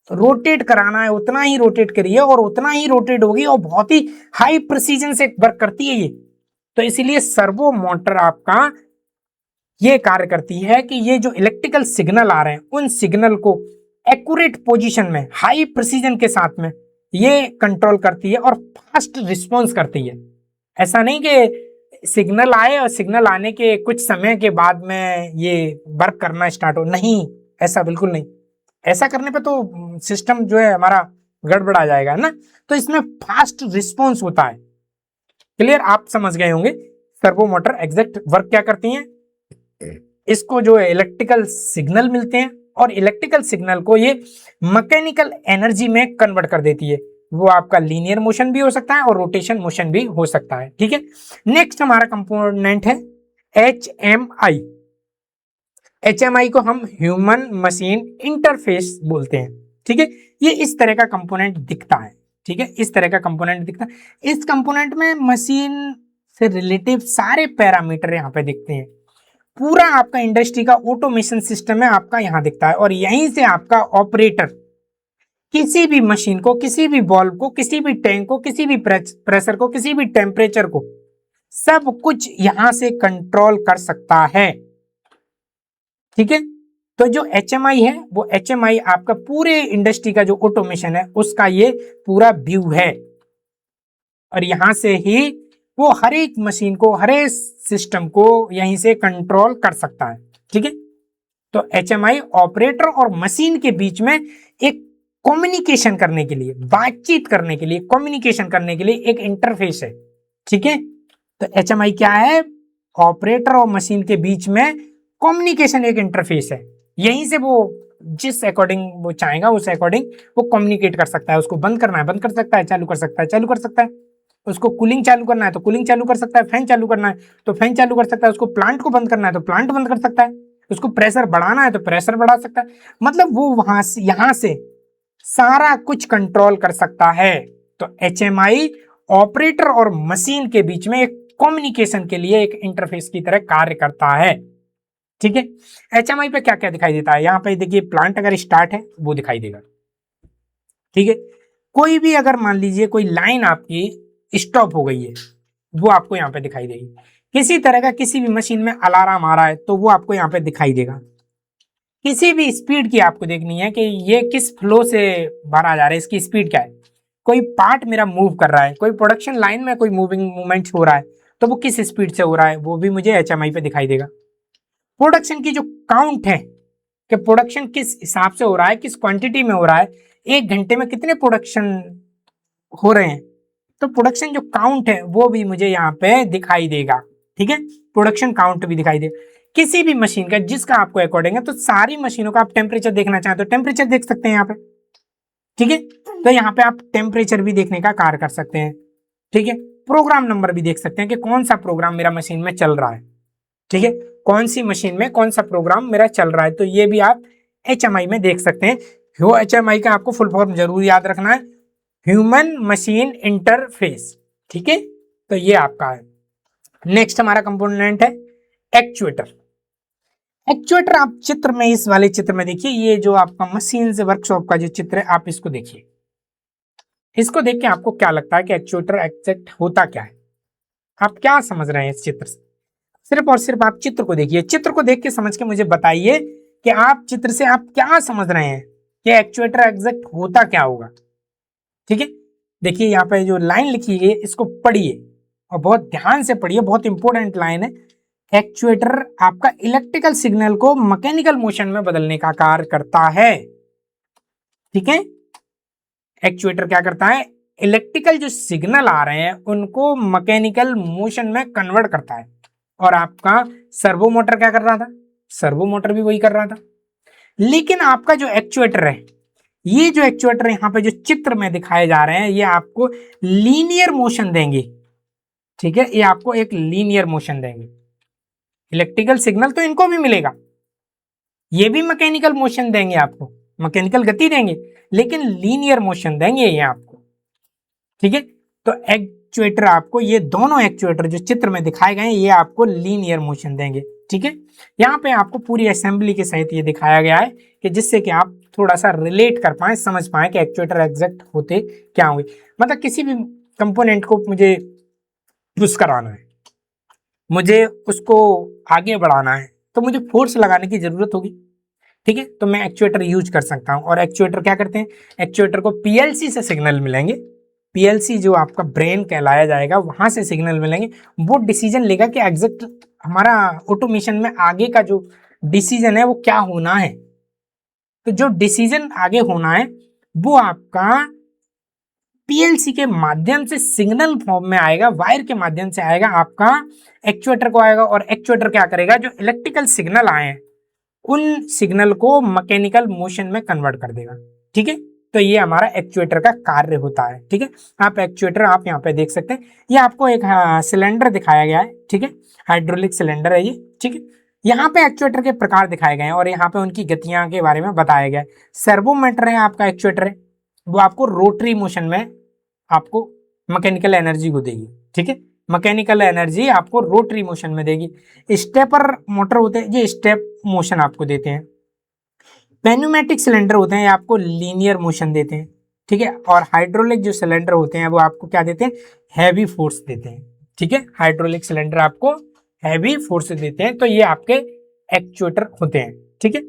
रोटेट कराना है उतना ही रोटेट करिए और उतना ही रोटेट होगी, और बहुत ही हाई प्रिसीजन से वर्क करती है ये। तो इसीलिए सर्वो मोटर आपका ये कार्य करती है कि ये जो इलेक्ट्रिकल सिग्नल आ रहे हैं उन सिग्नल को एक्यूरेट पोजीशन में हाई प्रिसीजन के साथ में ये कंट्रोल करती है और फास्ट रिस्पॉन्स करती है। ऐसा नहीं कि सिग्नल आए और सिग्नल आने के कुछ समय के बाद में ये वर्क करना स्टार्ट हो, नहीं, ऐसा बिल्कुल नहीं। ऐसा करने पे तो सिस्टम जो है हमारा गड़बड़ा जाएगा ना। तो इसमें फास्ट रिस्पॉन्स होता है। क्लियर, आप समझ गए होंगे सर्वो मोटर एग्जैक्ट वर्क क्या करती हैं। इसको जो है इलेक्ट्रिकल सिग्नल मिलते हैं और इलेक्ट्रिकल सिग्नल को ये मैकेनिकल एनर्जी में कन्वर्ट कर देती है। वो आपका लीनियर मोशन भी हो सकता है और रोटेशन मोशन भी हो सकता है। ठीक है, नेक्स्ट हमारा कंपोनेंट है HMI। HMI को हम ह्यूमन मशीन इंटरफेस बोलते हैं। ठीक है, ये इस तरह का कंपोनेंट दिखता है। ठीक है, इस तरह का कंपोनेंट दिखता है। इस कंपोनेंट में मशीन से रिलेटिव सारे पैरामीटर यहाँ पे दिखते हैं। पूरा आपका इंडस्ट्री का ऑटोमेशन सिस्टम है आपका यहाँ दिखता है, और यहीं से आपका ऑपरेटर किसी भी मशीन को, किसी भी बॉल्व को, किसी भी टैंक को, किसी भी प्रेशर को, किसी भी टेम्परेचर को, सब कुछ यहां से कंट्रोल कर सकता है। ठीक है, तो जो HMI है वो HMI आपका पूरे इंडस्ट्री का जो ऑटोमेशन है उसका ये पूरा व्यू है, और यहां से ही वो हर एक मशीन को, हर एक सिस्टम को यहीं से कंट्रोल कर सकता है। ठीक है, तो HMI ऑपरेटर और मशीन के बीच में एक कम्युनिकेशन करने के लिए, बातचीत करने के लिए, कम्युनिकेशन करने के लिए एक इंटरफेस है। ठीक है, तो HMI क्या है, ऑपरेटर और मशीन के बीच में कम्युनिकेशन एक इंटरफेस है। यहीं से वो जिस अकॉर्डिंग वो चाहेगा उस अकॉर्डिंग वो कम्युनिकेट कर सकता है। उसको बंद करना है बंद कर सकता है, चालू कर सकता है चालू कर सकता है, उसको कूलिंग चालू करना है तो कूलिंग चालू कर सकता है, फैन चालू करना है तो फैन चालू कर सकता है, उसको प्लांट को बंद करना है तो प्लांट बंद कर सकता है, उसको प्रेशर बढ़ाना है तो प्रेशर बढ़ा सकता है। मतलब वो वहां से, यहां से सारा कुछ कंट्रोल कर सकता है। तो HMI ऑपरेटर और मशीन के बीच में एक कम्युनिकेशन के लिए एक इंटरफेस की तरह कार्य करता है। ठीक है, HMI पे क्या क्या दिखाई देता है, यहाँ पे देखिए प्लांट अगर स्टार्ट है वो दिखाई देगा। ठीक है, कोई भी अगर मान लीजिए कोई लाइन आपकी स्टॉप हो गई है वो आपको यहाँ पे दिखाई देगी। किसी तरह का किसी भी मशीन में अलार्म आ रहा है तो वो आपको यहाँ पे दिखाई देगा। किसी भी स्पीड की आपको देखनी है कि ये किस फ्लो से भरा जा रहा है, इसकी स्पीड क्या है। कोई पार्ट मेरा मूव कर रहा है, कोई प्रोडक्शन लाइन में कोई मूवमेंट हो रहा है तो वो किस स्पीड से हो रहा है वो भी मुझे HMI पे दिखाई देगा। प्रोडक्शन की जो काउंट है कि प्रोडक्शन किस हिसाब से हो रहा है, किस क्वांटिटी में हो रहा है, एक घंटे में कितने प्रोडक्शन हो रहे हैं, तो प्रोडक्शन जो काउंट है वो भी मुझे यहाँ पे दिखाई देगा। ठीक है, प्रोडक्शन काउंट भी दिखाई देगा किसी भी मशीन का जिसका आपको अकॉर्डिंग है। तो सारी मशीनों का आप टेम्परेचर देखना चाहें तो टेम्परेचर देख सकते हैं यहाँ पे। ठीक है, तो यहाँ पे आप टेम्परेचर भी देखने का कार्य कर सकते हैं। ठीक है, प्रोग्राम नंबर भी देख सकते हैं कि कौन सा प्रोग्राम मेरा मशीन में चल रहा है। ठीक है, कौन सी मशीन में कौन सा प्रोग्राम मेरा चल रहा है, तो ये भी आप HMI में देख सकते हैं। वो HMI का आपको फुल फॉर्म जरूर याद रखना है, ह्यूमन मशीन इंटरफेस। ठीक है, तो ये आपका है। नेक्स्ट हमारा कंपोनेंट है एक्चुएटर। एक्चुएटर आप चित्र में, इस वाले चित्र में देखिए, ये जो आपका मशीन से वर्कशॉप का जो चित्र है, आप इसको देखिए। इसको देख के आपको क्या लगता है कि एक्चुएटर एग्जैक्ट होता क्या है? आप क्या समझ रहे हैं इस चित्र से? सिर्फ और सिर्फ आप चित्र को देखिए, चित्र को देख के समझ के मुझे बताइए कि आप चित्र से आप क्या समझ रहे हैं कि एक्चुएटर एग्जैक्ट होता क्या होगा। ठीक है, देखिए यहाँ पे जो लाइन लिखी है इसको पढ़िए और बहुत ध्यान से पढ़िए, बहुत इंपॉर्टेंट लाइन है। एक्चुएटर आपका इलेक्ट्रिकल सिग्नल को मैकेनिकल मोशन में बदलने का कार्य करता है। ठीक है, एक्चुएटर क्या करता है? इलेक्ट्रिकल जो सिग्नल आ रहे हैं उनको मैकेनिकल मोशन में कन्वर्ट करता है। और आपका सर्वो मोटर क्या कर रहा था? सर्वो मोटर भी वही कर रहा था। लेकिन आपका जो एक्चुएटर है, ये जो एक्चुएटर यहाँ पे जो चित्र में दिखाए जा रहे हैं, ये आपको लीनियर मोशन देंगे। ठीक है, ये आपको एक लीनियर मोशन देंगे। इलेक्ट्रिकल सिग्नल तो इनको भी मिलेगा, ये भी मैकेनिकल मोशन देंगे आपको, मैकेनिकल गति देंगे, लेकिन लीनियर मोशन देंगे ये आपको। ठीक है, तो एक्चुएटर आपको, ये दोनों एक्चुएटर जो चित्र में दिखाए गए हैं, ये आपको लीनियर मोशन देंगे। ठीक है, यहाँ पे आपको पूरी असेंबली के सहित ये दिखाया गया है कि जिससे कि आप थोड़ा सा रिलेट कर पाए, समझ पाए कि एक्चुएटर एग्जैक्ट होते क्या होंगे। मतलब किसी भी कंपोनेंट को मुझे पुश कराना है, मुझे उसको आगे बढ़ाना है, तो मुझे फोर्स लगाने की जरूरत होगी। ठीक है, तो मैं एक्चुएटर यूज कर सकता हूं। और एक्चुएटर क्या करते हैं? एक्चुएटर को पीएलसी से सिग्नल मिलेंगे। पीएलसी जो आपका ब्रेन कहलाया जाएगा, वहां से सिग्नल मिलेंगे। वो डिसीजन लेगा कि एग्जैक्ट हमारा ऑटोमेशन में आगे का जो डिसीजन है वो क्या होना है। तो जो डिसीजन आगे होना है वो आपका पीएलसी के माध्यम से सिग्नल फॉर्म में आएगा, वायर के माध्यम से आएगा, आपका एक्चुएटर को आएगा। और एक्चुएटर क्या करेगा? जो इलेक्ट्रिकल सिग्नल आए हैं उन सिग्नल को मैकेनिकल मोशन में कन्वर्ट कर देगा। ठीक है, तो ये हमारा एक्चुएटर का कार्य होता है। ठीक है, आप एक्चुएटर आप यहाँ पे देख सकते हैं, ये आपको एक सिलेंडर दिखाया गया है। ठीक है, हाइड्रोलिक सिलेंडर है ये। ठीक है, यहाँ पे एक्चुएटर के प्रकार दिखाए गए हैं और यहाँ पे उनकी गतियां के बारे में बताया गया है। सर्वो मोटर है आपका एक्चुएटर है, वो आपको रोटरी मोशन में आपको मैकेनिकल एनर्जी को देगी। ठीक है, मैकेनिकल एनर्जी आपको रोटरी मोशन में देगी। स्टेपर मोटर होते हैं, ये स्टेप मोशन आपको देते हैं। पेन्यूमेटिक सिलेंडर होते हैं, ये आपको लीनियर मोशन देते हैं। ठीक है, और हाइड्रोलिक जो सिलेंडर होते हैं वो आपको क्या देते हैं? हैवी फोर्स देते हैं। ठीक है, हाइड्रोलिक सिलेंडर आपको हैवी फोर्स देते हैं। तो ये आपके एक्चुएटर होते हैं। ठीक है,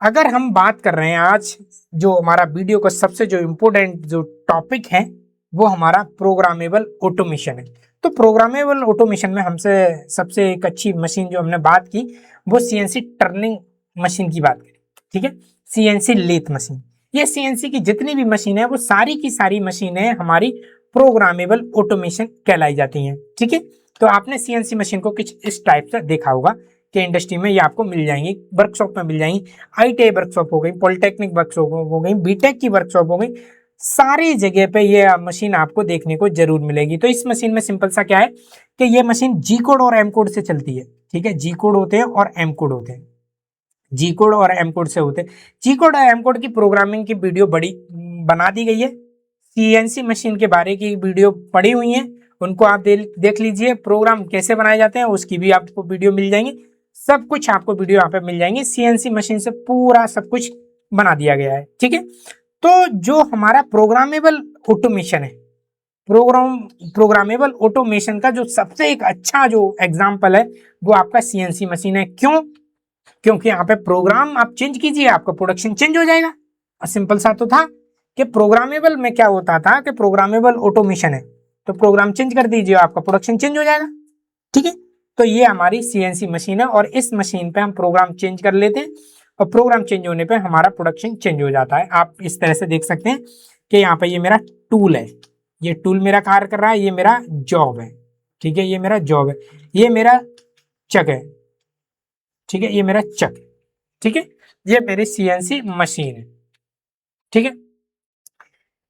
अगर हम बात कर रहे हैं आज जो हमारा वीडियो का सबसे जो इम्पोर्टेंट जो टॉपिक है वो हमारा प्रोग्रामेबल ऑटोमेशन है। तो प्रोग्रामेबल ऑटोमेशन में हमसे सबसे एक अच्छी मशीन जो हमने बात की वो सीएनसी टर्निंग मशीन की बात करी। ठीक है, सीएनसी लेथ मशीन। ये सीएनसी की जितनी भी मशीन है वो सारी की सारी मशीनें हमारी प्रोग्रामेबल ऑटोमेशन कहलाई जाती हैं। ठीक है, तो आपने सीएनसी मशीन को कुछ इस टाइप से देखा होगा कि इंडस्ट्री में ये आपको मिल जाएंगी, वर्कशॉप में मिल जाएंगी। आईटीआई वर्कशॉप हो गई, पॉलिटेक्निक वर्कशॉप हो गई, बीटेक की वर्कशॉप हो गई, सारी जगह पे ये मशीन आपको देखने को जरूर मिलेगी। तो इस मशीन में सिंपल सा क्या है कि ये मशीन जी कोड और एम कोड से चलती है। ठीक है, जी कोड होते हैं और एम कोड होते हैं, जी कोड और एम कोड से होते हैं। जी कोड और एम कोड की प्रोग्रामिंग की वीडियो बड़ी बना दी गई है। सीएनसी मशीन के बारे की वीडियो पड़ी हुई है, उनको आप देख लीजिए। प्रोग्राम कैसे बनाए जाते हैं उसकी भी आपको वीडियो मिल जाएंगी, सब कुछ आपको वीडियो यहाँ पे मिल जाएंगी। सीएनसी मशीन से पूरा सब कुछ बना दिया गया है। ठीक है, तो जो हमारा प्रोग्रामेबल ऑटोमेशन है, प्रोग्रामेबल ऑटोमेशन का जो सबसे एक अच्छा जो एग्जांपल है वो आपका सीएनसी मशीन है। क्यों? क्योंकि यहाँ पे प्रोग्राम आप चेंज कीजिए, आपका प्रोडक्शन चेंज हो जाएगा। सिंपल सा तो था कि प्रोग्रामेबल में क्या होता था कि प्रोग्रामेबल ऑटोमेशन है तो प्रोग्राम चेंज कर दीजिए, आपका प्रोडक्शन चेंज हो जाएगा। ठीक है, तो ये हमारी सीएनसी मशीन है और इस मशीन पे हम प्रोग्राम चेंज कर लेते हैं और प्रोग्राम चेंज होने पे हमारा प्रोडक्शन चेंज हो जाता है। आप इस तरह से देख सकते हैं कि यहाँ पे ये मेरा टूल है, ये टूल मेरा कार्य कर रहा है, ये मेरा जॉब है। ठीक है, ये मेरा जॉब है, ये मेरा चक है। ठीक है, ये मेरा चक है। ठीक है, ये मेरी सीएनसी मशीन है। ठीक है,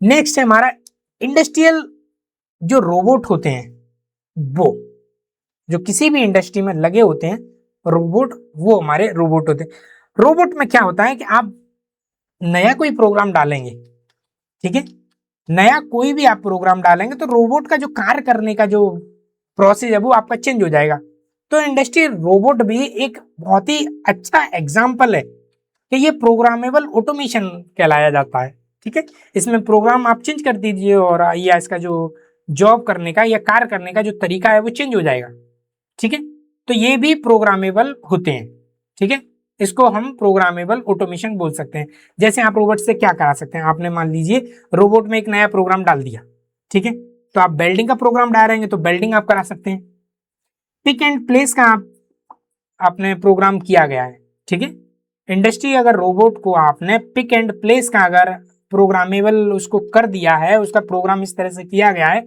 नेक्स्ट है हमारा इंडस्ट्रियल जो रोबोट होते हैं, वो जो किसी भी इंडस्ट्री में लगे होते हैं रोबोट, वो हमारे रोबोट होते हैं। रोबोट में क्या होता है कि आप नया कोई प्रोग्राम डालेंगे, ठीक है, नया कोई भी आप प्रोग्राम डालेंगे तो रोबोट का जो कार्य करने का जो प्रोसेस है वो आपका चेंज हो जाएगा। तो इंडस्ट्रियल रोबोट भी एक बहुत ही अच्छा एग्जाम्पल है कि ये प्रोग्रामेबल ऑटोमेशन कहलाया जाता है। ठीक है, इसमें प्रोग्राम आप चेंज कर दीजिए और या इसका जो जॉब करने का या कार्य करने का जो तरीका है वो चेंज हो जाएगा। ठीक है, तो ये भी प्रोग्रामेबल होते हैं। ठीक है, इसको हम प्रोग्रामेबल ऑटोमेशन बोल सकते हैं। जैसे आप रोबोट से क्या करा सकते हैं, आपने मान लीजिए रोबोट में एक नया प्रोग्राम डाल दिया। ठीक है, तो आप बेल्डिंग का प्रोग्राम डाल रहे हैं तो बेल्डिंग आप करा सकते हैं। पिक एंड प्लेस का आपने प्रोग्राम किया गया है। ठीक है, इंडस्ट्री अगर रोबोट को आपने पिक एंड प्लेस का अगर प्रोग्रामेबल उसको कर दिया है, उसका प्रोग्राम इस तरह से किया गया है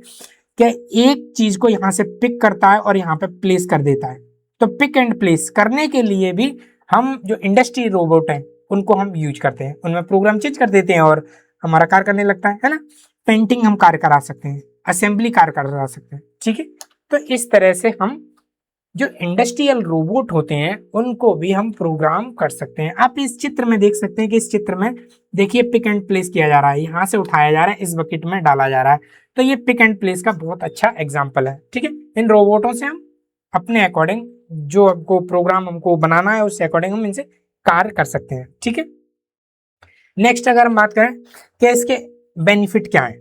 कि एक चीज को यहां से पिक करता है और यहां पे प्लेस कर देता है। तो पिक एंड प्लेस करने के लिए भी हम जो इंडस्ट्री रोबोट हैं उनको हम यूज करते हैं, उनमें प्रोग्राम चेंज कर देते हैं और हमारा कार्य करने लगता है ना। पेंटिंग हम कार्य करा सकते हैं, असेंबली कार्य करा सकते हैं। ठीक है, तो इस तरह से हम जो इंडस्ट्रियल रोबोट होते हैं उनको भी हम प्रोग्राम कर सकते हैं। आप इस चित्र में देख सकते हैं कि इस चित्र में देखिए पिक एंड प्लेस किया जा रहा है, यहाँ से उठाया जा रहा है, इस बकेट में डाला जा रहा है। तो ये पिक एंड प्लेस का बहुत अच्छा एग्जाम्पल है। ठीक है, इन रोबोटों से हम अपने अकॉर्डिंग जो हमको प्रोग्राम हमको बनाना है उससे अकॉर्डिंग हम इनसे कार्य कर सकते हैं। ठीक है, नेक्स्ट अगर हम बात करें कि इसके बेनिफिट क्या है,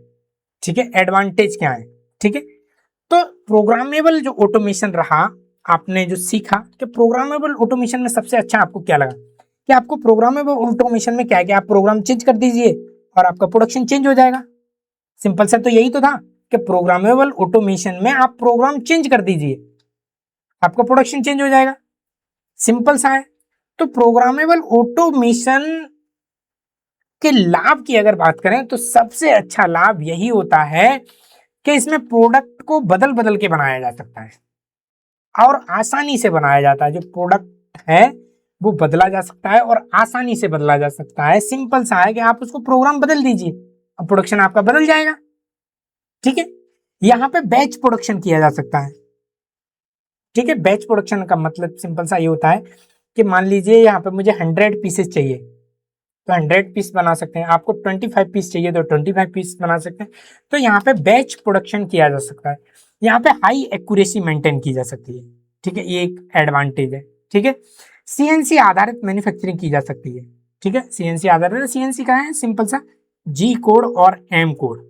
ठीक है, एडवांटेज क्या है। ठीक है, तो प्रोग्रामेबल जो ऑटोमेशन रहा, आपने जो सीखा कि प्रोग्रामेबल ऑटोमेशन में सबसे अच्छा आपको क्या लगा कि आपको प्रोग्रामेबल ऑटोमेशन में क्या है कि आप प्रोग्राम चेंज कर दीजिए और आपका प्रोडक्शन चेंज हो जाएगा। सिंपल सा तो यही तो था कि प्रोग्रामेबल ऑटोमेशन में आप प्रोग्राम चेंज कर दीजिए, आपका प्रोडक्शन चेंज हो जाएगा। सिंपल सा है। तो प्रोग्रामेबल ऑटोमेशन के लाभ की अगर बात करें तो सबसे अच्छा लाभ यही होता है कि इसमें प्रोडक्ट को बदल बदल के बनाया जा सकता है और आसानी से बनाया जाता है। जो प्रोडक्ट है वो बदला जा सकता है और आसानी से बदला जा सकता है। सिंपल सा है कि आप उसको प्रोग्राम बदल दीजिए, अब प्रोडक्शन आपका बदल जाएगा। ठीक है, यहाँ पे बैच प्रोडक्शन किया जा सकता है। ठीक है, बैच प्रोडक्शन का मतलब सिंपल सा ये होता है कि मान लीजिए यहाँ पे मुझे 100 पीसेस चाहिए तो 100 पीस बना सकते हैं, आपको 25 पीस चाहिए तो 25 पीस बना सकते हैं। तो यहाँ पे बैच प्रोडक्शन किया जा सकता है, यहाँ पे हाई एक्यूरेसी मेंटेन की जा सकती है। ठीक है, ये एक एडवांटेज है। ठीक है, सीएनसी आधारित मैन्युफैक्चरिंग की जा सकती है। ठीक है, सीएनसी आधारित, सीएनसी का है सिंपल सा जी कोड और एम कोड।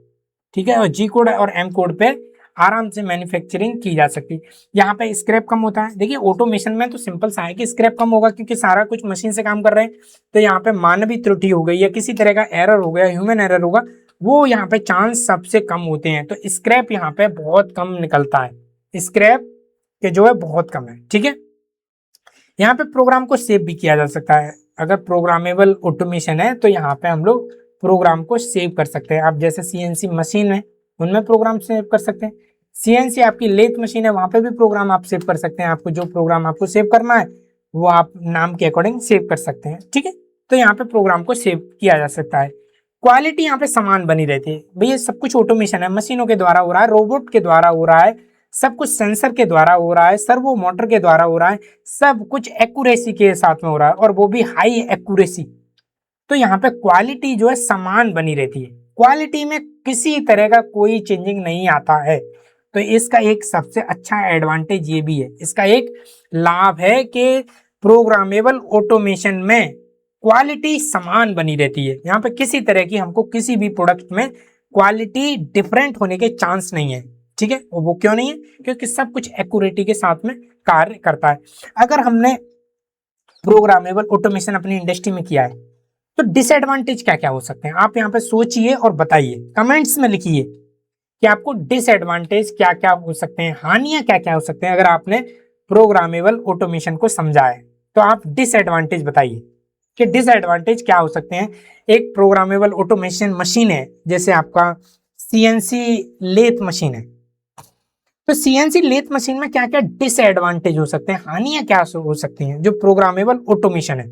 ठीक है, और जी कोड और एम कोड पे आराम से मैन्युफैक्चरिंग की जा सकती है। यहाँ पे स्क्रैप कम होता है। देखिए ऑटोमेशन में तो सिंपल सा है कि स्क्रैप कम होगा क्योंकि सारा कुछ मशीन से काम कर रहे हैं। तो यहाँ पे मानवीय त्रुटि हो गई या किसी तरह का एरर हो गया, ह्यूमन एरर होगा, वो यहाँ पे चांस सबसे कम होते हैं। तो स्क्रैप यहाँ पे बहुत कम निकलता है, स्क्रैप के जो है बहुत कम है। ठीक है, यहाँ पे प्रोग्राम को सेव भी किया जा सकता है। अगर प्रोग्रामेबल ऑटोमेशन है तो यहाँ पे हम लोग प्रोग्राम को सेव कर सकते हैं। आप जैसे सीएनसी मशीन है उनमें प्रोग्राम सेव कर सकते हैं, सीएनसी आपकी लेथ मशीन है वहां पे भी प्रोग्राम आप सेव कर सकते हैं। आपको जो प्रोग्राम आपको सेव करना है वो आप नाम के अकॉर्डिंग सेव कर सकते हैं। ठीक है, तो यहाँ पे प्रोग्राम को सेव किया जा सकता है। क्वालिटी यहाँ पे समान बनी रहती है। भैया सब कुछ ऑटोमेशन है, मशीनों के द्वारा हो रहा है, रोबोट के द्वारा हो रहा है, सब कुछ सेंसर के द्वारा हो रहा है, सर्वो मोटर के द्वारा हो रहा है, सब कुछ एक्यूरेसी के साथ में हो रहा है और वो भी हाई एक्यूरेसी। तो यहाँ पे क्वालिटी जो है समान बनी रहती है, क्वालिटी में किसी तरह का कोई चेंजिंग नहीं आता है। तो इसका एक सबसे अच्छा एडवांटेज ये भी है, इसका एक लाभ है कि प्रोग्रामेबल ऑटोमेशन में क्वालिटी समान बनी रहती है। यहाँ पे किसी तरह की हमको किसी भी प्रोडक्ट में क्वालिटी डिफरेंट होने के चांस नहीं है। ठीक है, वो क्यों नहीं है, क्योंकि सब कुछ एक्यूरेटी के साथ में कार्य करता है। अगर हमने प्रोग्रामेबल ऑटोमेशन अपनी इंडस्ट्री में किया है तो डिसएडवांटेज क्या क्या हो सकते हैं, आप यहाँ पे सोचिए और बताइए, कमेंट्स में लिखिए कि आपको डिसएडवांटेज क्या क्या हो सकते हैं, हानियां क्या क्या हो सकते हैं। अगर आपने प्रोग्रामेबल ऑटोमेशन को समझा है तो आप डिसएडवांटेज बताइए कि डिसएडवांटेज क्या हो सकते हैं। एक प्रोग्रामेबल ऑटोमेशन मशीन है जैसे आपका सीएनसी लेथ मशीन है, तो सीएनसी लेथ मशीन में क्या क्या डिसएडवांटेज हो सकते हैं, हानियां क्या हो सकती हैं जो प्रोग्रामेबल ऑटोमेशन है,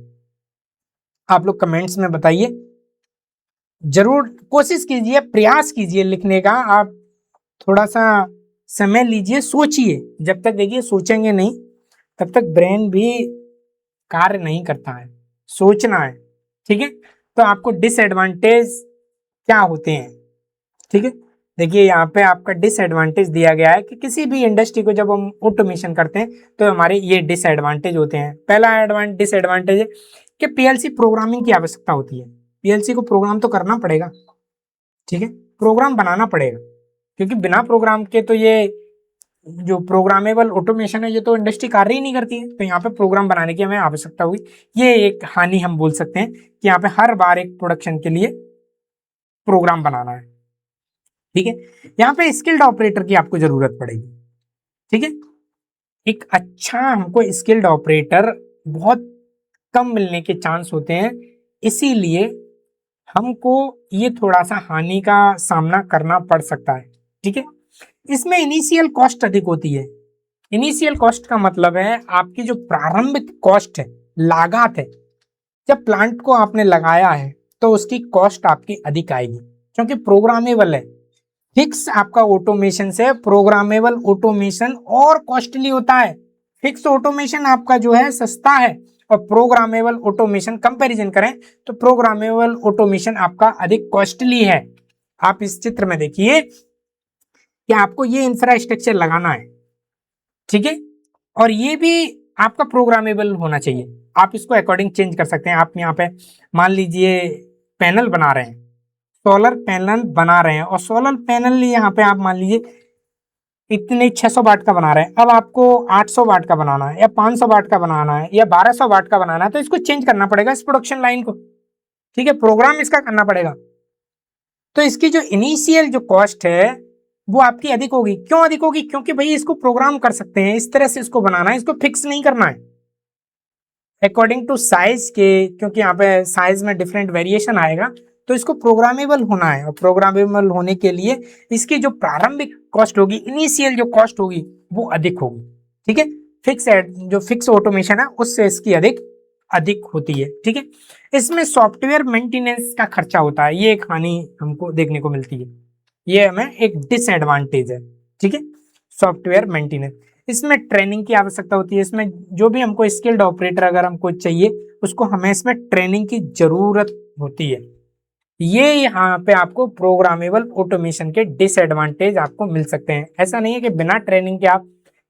आप लोग कमेंट्स में बताइए। जरूर कोशिश कीजिए, प्रयास कीजिए लिखने का, आप थोड़ा सा समय लीजिए, सोचिए। जब तक देखिए सोचेंगे नहीं तब तक ब्रेन भी कार्य नहीं करता है, सोचना है। ठीक है, तो आपको डिसएडवांटेज क्या होते हैं, ठीक है, देखिए यहाँ पे आपका डिसएडवांटेज दिया गया है कि किसी भी इंडस्ट्री को जब हम ऑटोमेशन करते हैं तो हमारे ये डिसएडवांटेज होते हैं। पहला डिसएडवांटेज है कि पीएलसी प्रोग्रामिंग की आवश्यकता होती है। पीएलसी को प्रोग्राम तो करना पड़ेगा, ठीक है, प्रोग्राम बनाना पड़ेगा, क्योंकि बिना प्रोग्राम के तो ये जो प्रोग्रामेबल ऑटोमेशन है ये तो इंडस्ट्री कार्य ही नहीं करती है। तो यहाँ पे प्रोग्राम बनाने की हमें आवश्यकता हुई। ये एक हानि हम बोल सकते हैं कि यहाँ पे हर बार एक प्रोडक्शन के लिए प्रोग्राम बनाना है, ठीक है। यहाँ पे स्किल्ड ऑपरेटर की आपको जरूरत पड़ेगी, ठीक है। एक अच्छा हमको स्किल्ड ऑपरेटर बहुत कम मिलने के चांस होते हैं, इसीलिए हमको ये थोड़ा सा हानि का सामना करना पड़ सकता है, ठीक है। इसमें इनिशियल कॉस्ट अधिक होती है। इनिशियल कॉस्ट का मतलब है आपकी जो प्रारंभिक कॉस्ट है, लागत है, जब प्लांट को आपने लगाया है तो उसकी कॉस्ट आपकी अधिक आएगी, क्योंकि प्रोग्रामेबल है। फिक्स आपका ऑटोमेशन से प्रोग्रामेबल ऑटोमेशन और कॉस्टली होता है। फिक्स ऑटोमेशन आपका जो है सस्ता है और प्रोग्रामेबल ऑटोमेशन कंपैरिजन करें तो प्रोग्रामेबल ऑटोमेशन आपका अधिक कॉस्टली है। आप इस चित्र में देखिए कि आपको ये इंफ्रास्ट्रक्चर लगाना है, ठीक है, और ये भी आपका प्रोग्रामेबल होना चाहिए। आप इसको अकॉर्डिंग चेंज कर सकते हैं। आप यहाँ पे मान लीजिए पैनल बना रहे हैं, सोलर पैनल बना रहे हैं, और सोलर पैनल यहाँ पे आप मान लीजिए इतने 600 वाट का बना रहे हैं। अब आपको 800 वाट का बनाना है या 500 वाट का बनाना है या 1200 वाट का बनाना है, तो इसको चेंज करना पड़ेगा इस प्रोडक्शन लाइन को, ठीक है, प्रोग्राम इसका करना पड़ेगा। तो इसकी जो इनिशियल जो कॉस्ट है वो आपकी अधिक होगी। क्यों अधिक होगी? क्योंकि भाई इसको प्रोग्राम कर सकते हैं, इस तरह से इसको बनाना है, इसको फिक्स नहीं करना है अकॉर्डिंग टू साइज के, क्योंकि यहाँ पे साइज में डिफरेंट वेरिएशन आएगा। तो इसको प्रोग्रामेबल होना है, और प्रोग्रामेबल होने के लिए इसकी जो प्रारंभिक कॉस्ट होगी, इनिशियल जो कॉस्ट होगी वो अधिक होगी, ठीक है। जो फिक्स ऑटोमेशन है उससे इसकी अधिक होती है, ठीक है। इसमें सॉफ्टवेयर मेंटेनेंस का खर्चा होता है, ये एक हानि हमको देखने को मिलती है, ये हमें एक डिसएडवांटेज है, ठीक है। सॉफ्टवेयर मेंटेनेंस, इसमें ट्रेनिंग की आवश्यकता होती है। इसमें जो भी हमको स्किल्ड ऑपरेटर अगर हमको चाहिए उसको हमें इसमें ट्रेनिंग की जरूरत होती है। ये यहाँ पे आपको प्रोग्रामेबल ऑटोमेशन के डिसएडवांटेज आपको मिल सकते हैं। ऐसा नहीं है कि बिना ट्रेनिंग के आप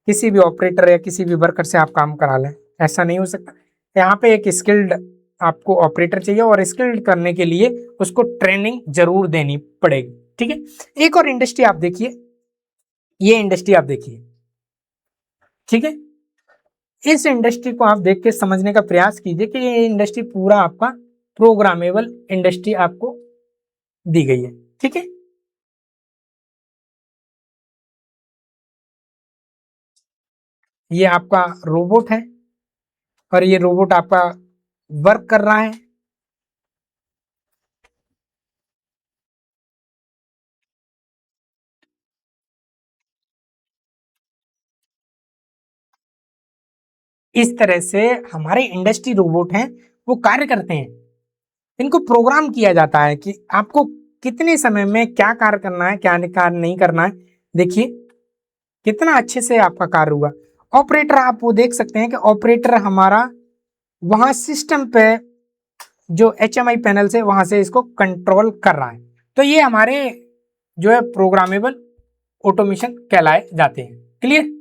किसी भी ऑपरेटर या किसी भी वर्कर से आप काम करा लें, ऐसा नहीं हो सकता। यहाँ पे एक स्किल्ड आपको ऑपरेटर चाहिए, और स्किल्ड करने के लिए उसको ट्रेनिंग जरूर देनी पड़ेगी, ठीक है। एक और इंडस्ट्री आप देखिए, ये इंडस्ट्री आप देखिए, ठीक है। इस इंडस्ट्री को आप देख के समझने का प्रयास कीजिए कि ये इंडस्ट्री पूरा आपका प्रोग्रामेबल इंडस्ट्री आपको दी गई है, ठीक है। ये आपका रोबोट है और ये रोबोट आपका वर्क कर रहा है। इस तरह से हमारे इंडस्ट्री रोबोट हैं, वो कार्य करते हैं। इनको प्रोग्राम किया जाता है कि आपको कितने समय में क्या कार्य करना है, क्या कार्य नहीं करना है। देखिए कितना अच्छे से आपका कार्य हुआ। ऑपरेटर आप वो देख सकते हैं कि ऑपरेटर हमारा वहां सिस्टम पे जो HMI पैनल से वहां से इसको कंट्रोल कर रहा है। तो ये हमारे जो है प्रोग्रामेबल ऑटोमेशन कहलाए जाते हैं। क्लियर?